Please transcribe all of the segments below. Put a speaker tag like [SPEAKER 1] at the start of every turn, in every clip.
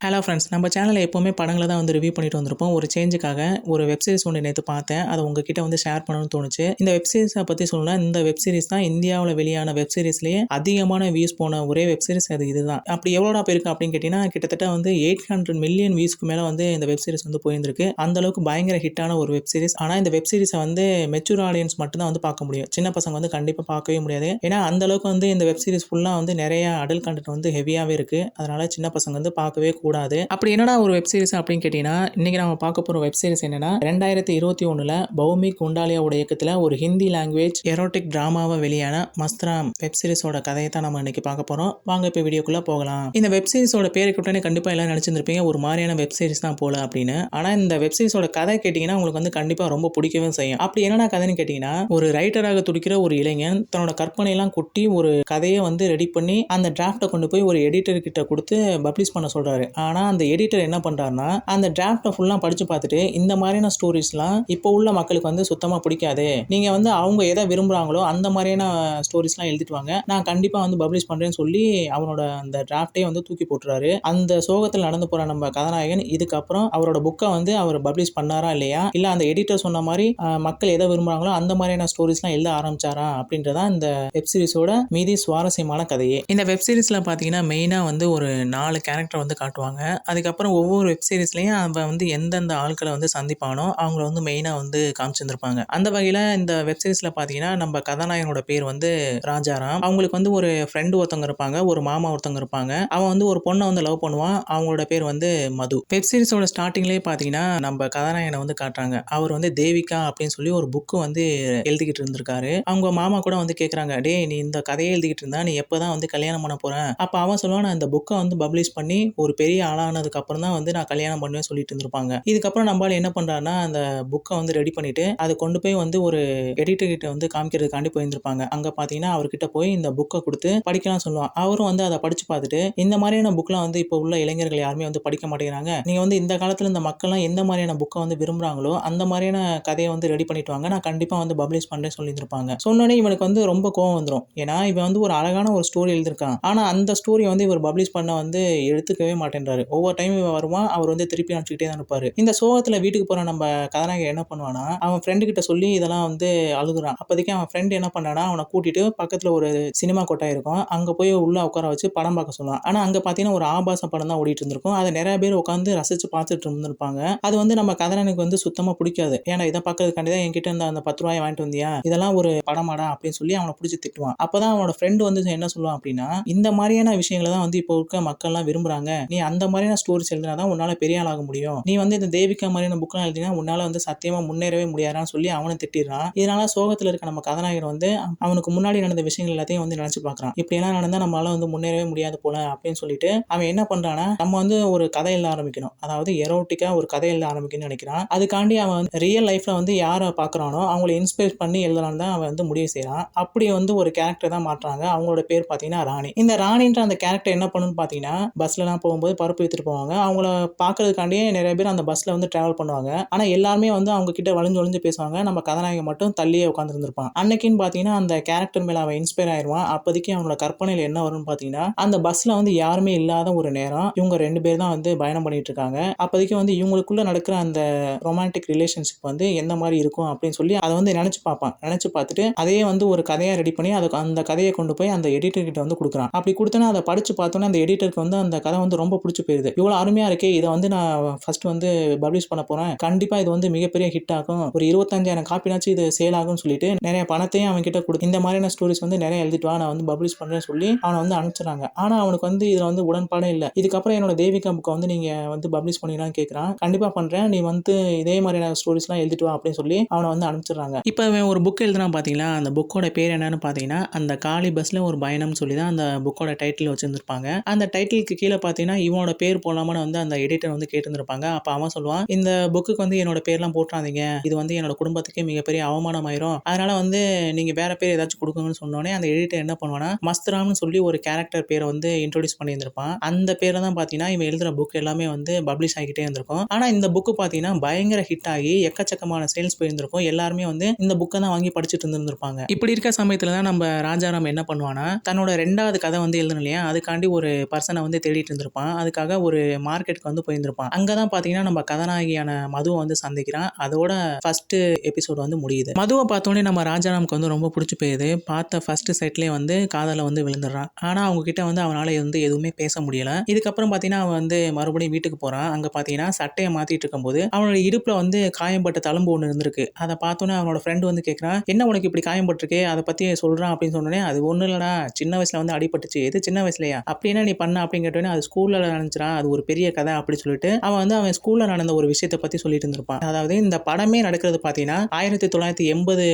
[SPEAKER 1] Hello friends, நம்ம சேனலில் எப்போவுமே படங்களை தான் வந்து ரிவ்யூ பண்ணிட்டு வந்திருப்போம். ஒரு சேஞ்சுக்காக ஒரு வெப் சீரிஸ் ஒன்று நேற்று பார்த்தேன். அதை உங்ககிட்ட வந்து ஷேர் பண்ணணும்னு தோணுச்சு. இந்த வெப் சீரிஸை பற்றி சொல்லணும்னா, இந்த வெப் சீரிஸ் தான் இந்தியாவில் வெளியான வெப் சீரிஸ்லேயே அதிகமான வியூஸ் போன ஒரே வெப் சீரிஸ் அது இதுதான். அப்படி எவ்வளோடா போயிருக்கு அப்படின்னு கேட்டிங்கன்னா, கிட்டத்தட்ட வந்து 800 மில்லியன் வியூஸ்க்கு மேலே வந்து இந்த வெப் சீரிஸ் வந்து போயிருந்திருக்கு. அந்த அளவுக்கு பயங்கர ஹிட்டான ஒரு வெப் சீரிஸ். ஆனால் இந்த வெப் சீரிஸை வந்து மெச்சூர் ஆடியன்ஸ் மட்டும் தான் வந்து பார்க்க முடியும். சின்ன பசங்க வந்து கண்டிப்பாக பார்க்கவே முடியாது. ஏன்னா அந்த அளவுக்கு வந்து இந்த வெப் சீரிஸ் ஃபுல்லாக வந்து நிறைய அடல்ட் கண்டென்ட் வந்து ஹெவியாகவே இருக்குது. அதனால சின்ன பசங்க வந்து பார்க்கவே கூடாது. அப்படி என்னடா ஒரு வெப் சீரிஸ் அப்படின்னு கேட்டீங்கன்னா, இன்னைக்கு நம்ம பார்க்க போற வெப் சீரிஸ் என்னன்னா 2021 பௌமிக் குண்டாலியாவோட இயக்கத்துல ஒரு ஹிந்தி லாங்குவேஜ் எரோட்டிக் டிராமாவா வெளியான மஸ்த்ராம் வெப் சீரிஸோட கதையை தான் நம்ம இன்னைக்கு பார்க்க போறோம். வாங்க இப்ப வீடியோக்குள்ள போகலாம். இந்த வெப் சீரிஸோட பேரை கேட்டோன்னே கண்டிப்பா எல்லாரும் நினைச்சிருப்பீங்க ஒரு மாதிரியான வெப் சீரிஸ் தான் போல அப்படின்னு. ஆனா இந்த வெப் சீரிஸோட கதை கேட்டீங்கன்னா உங்களுக்கு வந்து கண்டிப்பா ரொம்ப பிடிக்கவே செய்யும். அப்படி என்னடா கதைன்னு கேட்டீங்கன்னா, ஒரு ரைட்டராக துடிக்கிற ஒரு இளைஞன் தன்னோட கற்பனை எல்லாம் கொட்டி ஒரு கதையை வந்து ரெடி பண்ணி அந்த டிராஃப்டை கொண்டு போய் ஒரு எடிட்டர் கிட்ட கொடுத்து பப்ளிஷ் பண்ண சொல்றாரு. ஆனா அந்த எடிட்டர் என்ன பண்றாருன்னா, அந்த டிராஃப்டை ஃபுல்லா படிச்சு பார்த்துட்டு இந்த மாதிரியான ஸ்டோரிஸ்லாம் இப்போ உள்ள மக்களுக்கு வந்து சுத்தமா பிடிக்காது. நீங்க வந்து அவங்க எதை விரும்புறாங்களோ அந்த மாதிரியான ஸ்டோரிஸ்லாம் எழுதிட்டு வாங்க, நான் கண்டிப்பா வந்து பப்ளிஷ் பண்றேன்னு சொல்லி அவனோட அந்த டிராஃப்டே வந்து தூக்கி போட்டுறாரு. அந்த சோகத்தில் நடந்து போற நம்ம கதாநாயகன் இதுக்கப்புறம் அவரோட புக்கை வந்து அவர் பப்ளிஷ் பண்ணாரா இல்லையா, இல்ல அந்த எடிட்டர் சொன்ன மாதிரி மக்கள் எதை விரும்புறாங்களோ அந்த மாதிரியான ஸ்டோரிஸ்லாம் எழுத ஆரம்பிச்சாரா அப்படின்றதா இந்த வெப் சீரிஸோட மீதி சுவாரஸ்யமான கதையே. இந்த வெப் சீரிஸ்ல பாத்தீங்கன்னா மெயினா வந்து ஒரு 4 கேரக்டர் வந்து காட்டுவாங்க. அதுக்கப்புறம் ஒவ்வொரு வெப் சீரிஸ்லையும் அவன் வந்து எந்தெந்த ஆட்களை வந்து சந்திப்பானோ அவங்கள வந்து மெயினாக வந்து காமிச்சிருந்திருப்பாங்க. அந்த வகையில் இந்த வெப் சீரிஸில் பார்த்தீங்கன்னா நம்ம கதாநாயகனோட பேர் வந்து ராஜாராம். அவங்களுக்கு வந்து ஒரு ஃப்ரெண்டு ஒருத்தவங்க இருப்பாங்க, ஒரு மாமா ஒருத்தவங்க இருப்பாங்க. அவன் வந்து ஒரு பொண்ணை வந்து லவ் பண்ணுவான். அவங்களோட பேர் வந்து மது. வெப் சீரிஸோட ஸ்டார்டிங்லேயே பார்த்தீங்கன்னா நம்ம கதாநாயகனை வந்து காட்டுறாங்க. அவர் வந்து தேவிகா அப்படின்னு சொல்லி ஒரு புக்கு வந்து எழுதிக்கிட்டு இருந்திருக்காரு. அவங்க மாமா கூட வந்து கேட்குறாங்க, டே நீ இந்த கதையை எழுதிக்கிட்டு இருந்தா நீ எப்போதான் வந்து கல்யாணம் பண்ண போற? அப்போ அவன் சொல்லுவான், நான் இந்த புக்கை வந்து பப்ளிஷ் பண்ணி ஒரு பெரிய ஆளானதுக்கு அப்புறம் தான் வந்து நான் கல்யாணம் பண்ணுவேன் சொல்லிட்டு இருந்திருப்பாங்க. இதுக்கப்புறம் நம்மளால என்ன பண்றாருன்னா, அந்த புக்கை வந்து ரெடி பண்ணிட்டு அதை கொண்டு போய் வந்து ஒரு எடிட்டர் கிட்ட வந்து காமிக்கிறதுக்காண்டி போயிருந்திருப்பாங்க. அங்க பாத்தீங்கன்னா அவர்கிட்ட போய் இந்த புக்கை கொடுத்து படிக்கலாம் சொல்லுவான். அவரும் வந்து அதை படிச்சு பார்த்துட்டு இந்த மாதிரியான புக்லாம் வந்து இப்போ உள்ள இளைஞர்கள் யாருமே வந்து படிக்க மாட்டேங்கிறாங்க, நீங்க வந்து இந்த காலத்துல இந்த மக்கள்லாம் எந்த மாதிரியான புக்கை வந்து விரும்புறாங்களோ அந்த மாதிரியான கதையை வந்து ரெடி பண்ணிட்டு வாங்க, நான் கண்டிப்பா வந்து பப்ளிஷ் பண்றேன்னு சொல்லியிருந்திருப்பாங்க. சொன்னோடனே இவனுக்கு வந்து ரொம்ப கோவம் வந்துடும். ஏன்னா இவன் வந்து ஒரு அழகான ஒரு ஸ்டோரி எழுதியிருக்கான், ஆனா அந்த ஸ்டோரியை வந்து இவர் பப்ளிஷ் பண்ண வந்து எடுத்துக்கவே மாட்டேன்றாரு. ஒவ்வொரு டைம் இவன் வருவான், அவர் வந்து திருப்பி அனுப்பிச்சுக்கிட்டே தான் இருப்பாரு. இந்த சோகத்துல வீட்டுக்கு போற நம்ம கதாநாயகன் என்ன பண்ணுவானா, அவன் ஃப்ரெண்டு கிட்ட சொல்லி இதெல்லாம் வந்து அழுகுறான். அப்போதைக்கு அவன் ஃப்ரெண்ட் என்ன பண்ணானா, அவனை கூட்டிட்டு பக்கத்துல ஒரு சினிமா கொட்டாய் இருக்கும், அங்க போய் உள்ள உட்கார வச்சு படம் பார்க்க சொல்லுவான். ஆனா அங்க பாத்தீங்கன்னா ஒரு ஆபாச படம் தான் ஓடிட்டு இருந்திருக்கும். அதை நிறைய பேர் உட்காந்து ரசிச்சு பார்த்துட்டு இருந்திருப்பாங்க. அது வந்து நம்ம கதாநாயகனுக்கு வந்து சுத்தமா பிடிக்காது. ஏன்னா இதை பார்க்கறதுக்காண்டி தான் என்கிட்ட இருந்த அந்த 10 ரூபாயை வாங்கிட்டு வந்தியா, இதெல்லாம் ஒரு படமாடா அப்படின்னு சொல்லி அவனை பிடிச்சி திட்டுவான். அப்பதான் அவனோட ஃப்ரெண்டு வந்து என்ன சொல்லுவான் அப்படின்னா, இந்த மாதிரியான விஷயங்களை தான் வந்து இப்போ இருக்க மக்கள்லாம் விரும்புறாங்க, நீ அந்த மாதிரியான ஸ்டோரிஸ் எழுதினாதான் உன்னால பெரிய ஆளாக முடியும், நீ வந்து இந்த தேவிகா மாதிரியான புக்லாம் எழுதினா உன்னால வந்து சத்தியமா முன்னேறவே முடியாதான்னு சொல்லி அவனை திட்டிடுறான். இதனால சோகத்துல இருக்க நம்ம கதாநாயகன் வந்து அவனுக்கு முன்னாடி நடந்த விஷயங்கள் எல்லாத்தையும் வந்து நினைச்சு பார்க்கறான். இப்படி எல்லாம் நடந்தா நம்மளால வந்து முன்னேறவே முடியாது போல அப்படின்னு சொல்லிட்டு அவன் என்ன பண்றானா, நம்ம வந்து ஒரு கதை எழுத ஆரம்பிக்கணும், அதாவது எரோட்டிக்கா ஒரு கதை எழுத ஆரம்பிக்கணும்னு நினைக்கிறான். அதுக்காண்டி அவன் ரியல் லைஃப்ல வந்து யாரை பார்க்கறானோ அவங்களை இன்ஸ்பயர் பண்ணி எழுதலான்னு தான் அவன் வந்து முடிவு செய்யறான். அப்படி வந்து ஒரு கேரக்டர் தான் மாற்றாங்க. அவங்களோட பேர் பாத்தீங்கன்னா ராணி. இந்த ராணின்ற அந்த கேரக்டர் என்ன பண்ணுன்னு பாத்தீங்கன்னா, பஸ்ல எல்லாம் போகும்போது பருப்பு வித்துட்டு போவாங்க. அவங்கள பார்க்கறதுக்காண்டியே நிறைய பேர் அந்த பஸ்ல வந்து டிராவல் பண்ணுவாங்க. ஆனா எல்லாருமே வந்து அவங்க கிட்ட வளைஞ்சு வளைஞ்சு பேசுவாங்க. நம்ம கதாநாயகன் மட்டும் தள்ளியே உட்கார்ந்து இருந்திருப்பான். அன்னைக்குன்னு பாத்தீங்கன்னா அந்த கேரக்டர் மேல அவன் இன்ஸ்பயர் ஆயிருவான். அப்போதைக்கு அவனோட கற்பனையில என்ன வரும்னு பாத்தீங்கன்னா, அந்த பஸ்ல வந்து யாருமே இல்லாத ஒரு நேரம் இவங்க 2 பேர் தான் வந்து பயணம் பண்ணிட்டு இருக்காங்க. அப்போதைக்கு வந்து இவங்களுக்குள்ள நடக்கிற அந்த ரொமான்டிக் ரிலேஷன்ஷிப் வந்து எந்த மாதிரி இருக்கும் அப்படின்னு சொல்லி அதை வந்து நினைச்சு பார்ப்பான். நினைச்சு பார்த்துட்டு அதையே வந்து ஒரு கதையா ரெடி பண்ணி அந்த கதையை கொண்டு போய் அந்த எடிட்டர் கிட்ட வந்து கொடுக்குறான். அப்படி கொடுத்தனா அதை படிச்சு பார்த்தோன்னா அந்த எடிட்டருக்கு வந்து அந்த கதை வந்து ரொம்ப பிடிச்சி போயிருது. இவ்வளவு அருமையா இருக்கே, இதை வந்து நான் ஃபர்ஸ்ட் வந்து பப்ளிஷ் பண்ண போறேன், கண்டிப்பா இது வந்து மிகப்பெரிய ஹிட் ஆகும், ஒரு 25,000 காப்பினாச்சும் இது சேல் ஆகும்னு சொல்லிட்டு நிறைய பணத்தையும் அவன் கிட்ட கொடுத்து இந்த மாதிரியான ஸ்டோரிஸ் வந்து நிறைய எழுதிட்டு வா, நான் வந்து பப்ளிஷ் பண்றேன்னு சொல்லி அவனை வந்து அனுப்பிச்சிடறாங்க. ஆனா அவனுக்கு வந்து இதுல வந்து உடன்பாடே இல்லை. இதுக்கப்புறம் என்னோட தேவிகா புக்கை வந்து நீங்க வந்து பப்ளிஷ் பண்ணிடலாம்னு கேட்கறான். கண்டிப்பா பண்றேன், நீ வந்து இதே மாதிரியான ஸ்டோரிஸ் எல்லாம் எழுதிட்டு வா அப்படின்னு சொல்லி அவனை வந்து அனுப்பிச்சிடறாங்க. இப்போ அவன் ஒரு புக் எழுதுனா பாத்தீங்களா, அந்த புக்கோட பேர் என்னன்னு பாத்தீங்கன்னா அந்த காலி பஸ்ல ஒரு பயணம் சொல்லி தான் அந்த புக்கோட டைட்டில் வச்சிருந்திருப்பாங்க. அந்த டைட்டிலுக்கு கீழே பார்த்தீங்கன்னா இவனோட பேர் போலாமான்னு வந்து அந்த எடிட்டர் வந்து கேட்டிருந்திருப்பாங்க. அப்போ அவன் சொல்லுவான், இந்த புக்குக்கு வந்து என்னோட பேர்லாம் போட்டுறாதீங்க, இது வந்து என்னோட குடும்பத்துக்கே மிகப்பெரிய அவமானம் ஆயிரும், அதனால வந்து நீங்க வேற பேர் ஏதாச்சும் கொடுக்குங்கன்னு சொன்னோடனே அந்த எடிட்டர் என்ன பண்ணுவானா, மஸ்த்ராம்னு சொல்லி ஒரு கேரக்டர் பேரை வந்து இன்ட்ரோடியூஸ் பண்ணியிருந்திருப்பான். அந்த பேரை தான் பார்த்தீங்கன்னா இவன் எழுதுற புக் எல்லாமே வந்து பப்ளிஷ் ஆகிட்டே இருந்திருக்கும். ஆனா இந்த புக்கு பார்த்தீங்கன்னா பயங்கர ஹிட் ஆகி எக்கச்சக்கமான சேல்ஸ் போயிருந்திருக்கும். எல்லாருமே வந்து இந்த புக்கை தான் வாங்கி படிச்சுட்டு இருந்திருப்பாங்க. இப்படி இருக்க சமயத்துல தான் நம்ம ராஜாராம் என்ன பண்ணுவானா, தன்னோட 2வது கதை வந்து எழுதணும் இல்லையா, அதுக்காண்டி ஒரு பர்சனை வந்து தேடிட்டு இருந்திருப்பான். அதுக்காக வாங்குறதுக்காக ஒரு மார்க்கெட்டுக்கு வந்து போயிருந்திருப்பான். அங்க தான் பார்த்தீங்கன்னா, நம்ம கதாநாயகியான மதுவ வந்து சந்திக்கிறான். அதோட ஃபர்ஸ்ட் எபிசோட் வந்து முடியுது. மதுவ பார்த்தோனே நம்ம ராஜாராமுக்கு வந்து ரொம்ப புடிச்சு போயிருது. பார்த்த ஃபர்ஸ்ட் சைட்லயே வந்து காதல்ல வந்து விழுந்துடுறான். ஆனா அவங்க கிட்ட வந்து அவனால வந்து எதுவுமே பேச முடியல. இதுக்கப்புறம் பார்த்தீங்கன்னா, அவன் வந்து மறுபடியும் வீட்டுக்கு போறான். அங்க பார்த்தீங்கன்னா, சட்டைய மாத்திட்டு இருக்கும்போது அவனோட இடுப்புல வந்து காயம்பட்ட தழும்பு ஒண்ணு இருந்திருக்கு. அத பார்த்தோனே அவனோட ஃப்ரெண்ட் வந்து கேட்கிறான், "என்ன உனக்கு இப்படி காயம்பட்டுருக்கு? அத பத்தி சொல்றான்" அப்படின்னு சொன்னோனே, "அது ஒண்ணும் இல்லடா. சின்ன வயசுல வந்து அடிபட்டுச்சு." "எது சின்ன வயசுலயா? அப்படி என்ன நீ பண்ண?" அப்படின்னு கேட்டோனே, "அது ஸ்கூல்ல நடந்துச்சுடா. அது ஒரு பெரிய கதை" அப்படி சொல்லிட்டு அவன் வந்து அவன் ஸ்கூல்ல நடந்த ஒரு விஷயத்த பத்தி சொல்லிட்டு இருந்திருப்பான். அதாவது இந்த படமே நடக்கிறது பார்த்தீங்கன்னா, 1980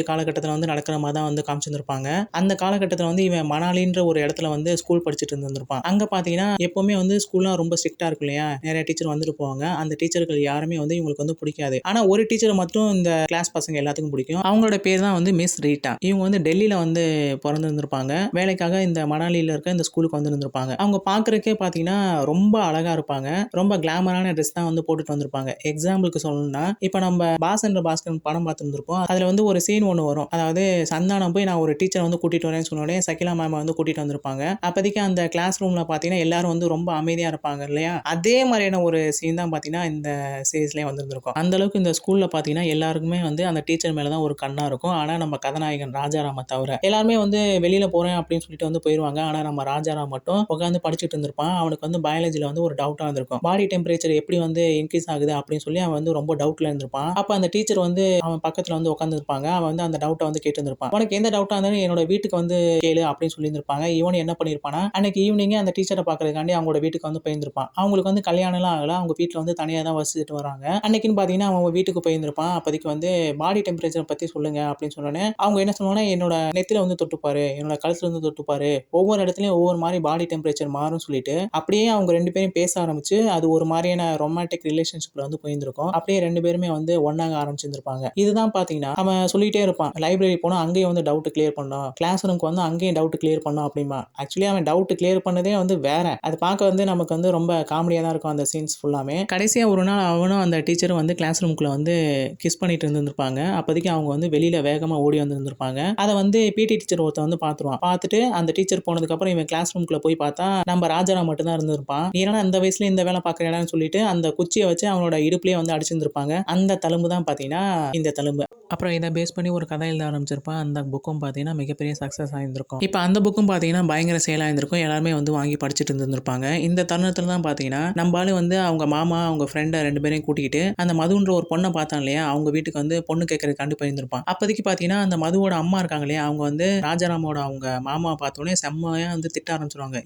[SPEAKER 1] காலகட்டத்தில வந்து நடக்கிற மாரி தான் வந்து காமிச்சிருந்திருப்பாங்க. அந்த காலகட்டத்தில வந்து இவன் மணாலின்ற ஒரு இடத்துல வந்து ஸ்கூல் படிச்சுட்டு இருந்திருப்பான். அங்க பார்த்தீங்கன்னா, எப்பவுமே வந்து ஸ்கூல்லாம் ரொம்ப ஸ்ட்ரிக்ட்டா இருக்கும் இல்லையா? நெறைய டீச்சர் வந்துட்டு போவாங்க. அந்த டீச்சர்கள் யாருமே வந்து இவங்களுக்கு வந்து பிடிக்காது. ஆனா ஒரு டீச்சர மட்டும் இந்த கிளாஸ் பசங்க எல்லாத்துக்கும் பிடிக்கும். அவங்களோட பேர் தான் வந்து மிஸ் ரீட்டா. இவங்க வந்து டெல்லியில வந்து பொறந்திருந்திருப்பாங்க. வேலைக்காக இந்த மணாலியில இருக்க இந்த ஸ்கூலுக்கு வந்திருந்திருப்பாங்க. அவங்க பார்க்கறதுக்கே பார்த்தீங்கன்னா, ரொம்ப அழகா இருப்பாங்க. ரொம்ப கிளாமரான ட்ரெஸ் தான் வந்து போட்டுட்டு வந்திருப்பாங்க. எக்ஸாம்பிள்க்கு சொல்லணும்னா, இப்ப நம்ம பாஸ் என்ற பாஸ்கரன் படம் பார்த்திருந்திருப்போம். அதுல வந்து ஒரு சீன் ஒண்ணு வரும். அதாவது சந்தானம் போய் நான் ஒரு டீச்சர வந்து கூட்டிட்டு வரேன்னு சொன்னோனே, சகிலா மேம வந்து கூட்டிட்டு வந்திருப்பாங்க. அப்போதைக்கு அந்த கிளாஸ் ரூம்ல பார்த்தீங்கன்னா, எல்லாரும் வந்து ரொம்ப அமைதியா இருப்பாங்க இல்லையா? அதே மாரியான ஒரு சீன் தான் பார்த்தீங்கன்னா, இந்த சீரிஸ்லயே வந்திருந்திருக்கும். அந்த அளவுக்கு இந்த ஸ்கூல்ல பார்த்தீங்கன்னா, எல்லாருக்குமே வந்து அந்த டீச்சர் மேல தான் ஒரு கண்ணா இருக்கும். ஆனா நம்ம கதாநாயகன் ராஜாராம தவிர. எல்லாருமே வந்து வெளியில போறேன் அப்படின்னு சொல்லிட்டு வந்து போயிருவாங்க. ஆனா நம்ம ராஜாராம் மட்டும் உட்கார்ந்து படிச்சுட்டு இருந்திருப்பான். அவனுக்கு வந்து பயாலஜில வந்து ஒரு டவுட்டா இருந்திருக்கும். பாடி டெம்பரேச்சர் எப்படி வந்து இன்கிரீஸ் ஆகுது அப்படின்னு சொல்லி அவன் வந்து ரொம்ப டவுட்ல இருந்திருப்பான். அப்ப அந்த டீச்சர் வந்து அவன் பக்கத்துல வந்து உட்கார்ந்திருப்பாங்க. அவன் வந்து அந்த டவுட்ட வந்து கேட்டிருந்திருப்பான். "உனக்கு எந்த டவுட்டா இருந்தாலும் என்னோட வீட்டுக்கு வந்து கேளு" அப்படின்னு சொல்லியிருந்திருப்பாங்க. இவனும் என்ன பண்ணியிருப்பான்னா, அன்னைக்கு ஈவினிங்கே அந்த டீச்சர பார்க்கறதுக்காண்டி அவங்களோட வீட்டுக்கு வந்து போயிருந்திருப்பான். அவங்களுக்கு வந்து கல்யாணம்லாம் ஆகல. அவங்க வீட்ல வந்து தனியா தான் வசிச்சுட்டு வராங்க. அன்னைக்குன்னு பார்த்தீங்கன்னா, அவன் வீட்டுக்கு போயிருந்திருப்பான். அப்போதைக்கு வந்து பாடி டெம்பரேச்சர் பத்தி சொல்லுங்க அப்படின்னு சொன்னோனே, அவங்க என்ன சொன்னாங்கன்னா, "என்னோட நெத்தில வந்து தொட்டு பாரு, என்னோட கழுத்துல வந்து தொட்டு பாரு. ஒவ்வொரு இடத்துலயும் ஒவ்வொரு மாரி பாடி டெம்பரேச்சர் மாறும்னு" சொல்லிட்டு, அப்படியே அவங்க 2 பேரும் பேச ஆரம்பிச்சு, அது ஒரு மாரியான ரொமான்டிக் ரிலேஷன்ஷிப்ல வந்து போயிருந்திருக்கும். அப்படியே 2 பேருமே வந்து ஒண்ணாக ஆரம்பிச்சிருந்திருப்பாங்க. இதுதான் பார்த்தீங்கன்னா, அவன் சொல்லிட்டே இருப்பான். லைப்ரரி போனா அங்கேயும் வந்து டவுட் கிளியர் பண்ணணும். கிளாஸ் ரூம்க்கு வந்து அங்கேயும் டவுட் கிளியர் பண்ணணும் அப்படிம்பான். ஆக்சுவலி அவன் டவுட் கிளியர் பண்ணதே வந்து வேற. அது பார்க்க வந்து நமக்கு வந்து ரொம்ப காமெடியா தான் இருக்கும் அந்த சீன்ஸ் ஃபுல்லாமே. கடைசியா ஒரு நாள் அவனும் அந்த டீச்சரும் வந்து கிளாஸ் ரூம்குள்ள வந்து கிஸ் பண்ணிட்டு இருந்திருப்பாங்க. அப்போதைக்கு அவங்க வந்து வெளியில வேகமா ஓடி வந்திருந்திருப்பாங்க. அத வந்து பிடி டீச்சர் ஒருத்தன் வந்து பார்த்துருவான். பார்த்துட்டு அந்த டீச்சர் போனதுக்கு அப்புறம் இவன் கிளாஸ் ரூம்குள்ள போய் பார்த்தா, நம்ம ராஜாராம் மட்டும் தான் இருந்திருப்பான். "நீ என்னடா இந்த வயசுல இந்த வேலை பார்க்குறேடான்னு" சொல்லிட்டு அந்த குச்சிய வச்சு அவனோட இடுப்புலயே வந்து அடிச்சிருந்திருப்பாங்க. அந்த தழும்பு தான் பார்த்தீங்கன்னா, இந்த தழும்பு. அப்புறம் இத பேஸ் பண்ணி ஒரு கதை எழுத ஆரம்பிச்சிருப்பான். அந்த புக்கும் பார்த்தீங்கன்னா, மிகப்பெரிய சக்சஸ் ஆயிருந்திருக்கும். இப்ப அந்த புக்கும் பார்த்தீங்கன்னா, பயங்கர சேல் ஆயிருந்திருக்கும். எல்லாருமே வந்து வாங்கி படிச்சுட்டு இருந்திருப்பாங்க. இந்த தருணத்தில தான் பார்த்தீங்கன்னா, நம்ம ஆளு வந்து அவங்க மாமா, அவங்க ஃப்ரெண்ட 2 பேரையும் கூட்டிக்கிட்டு, அந்த மதுன்ற ஒரு பொண்ண பார்த்தான் இல்லையா? அவங்க வீட்டுக்கு வந்து பொண்ணு கேட்கறதுக்காண்டி போயிருந்திருப்பான். அப்போதைக்கு பார்த்தீங்கன்னா, அந்த மதுவோட அம்மா இருக்காங்க இல்லையா? அவங்க வந்து ராஜாராமோட அவங்க மாமாவ பார்த்தோனே செம்மையா வந்து திட்ட ஆரம்பிச்சுருவாங்க.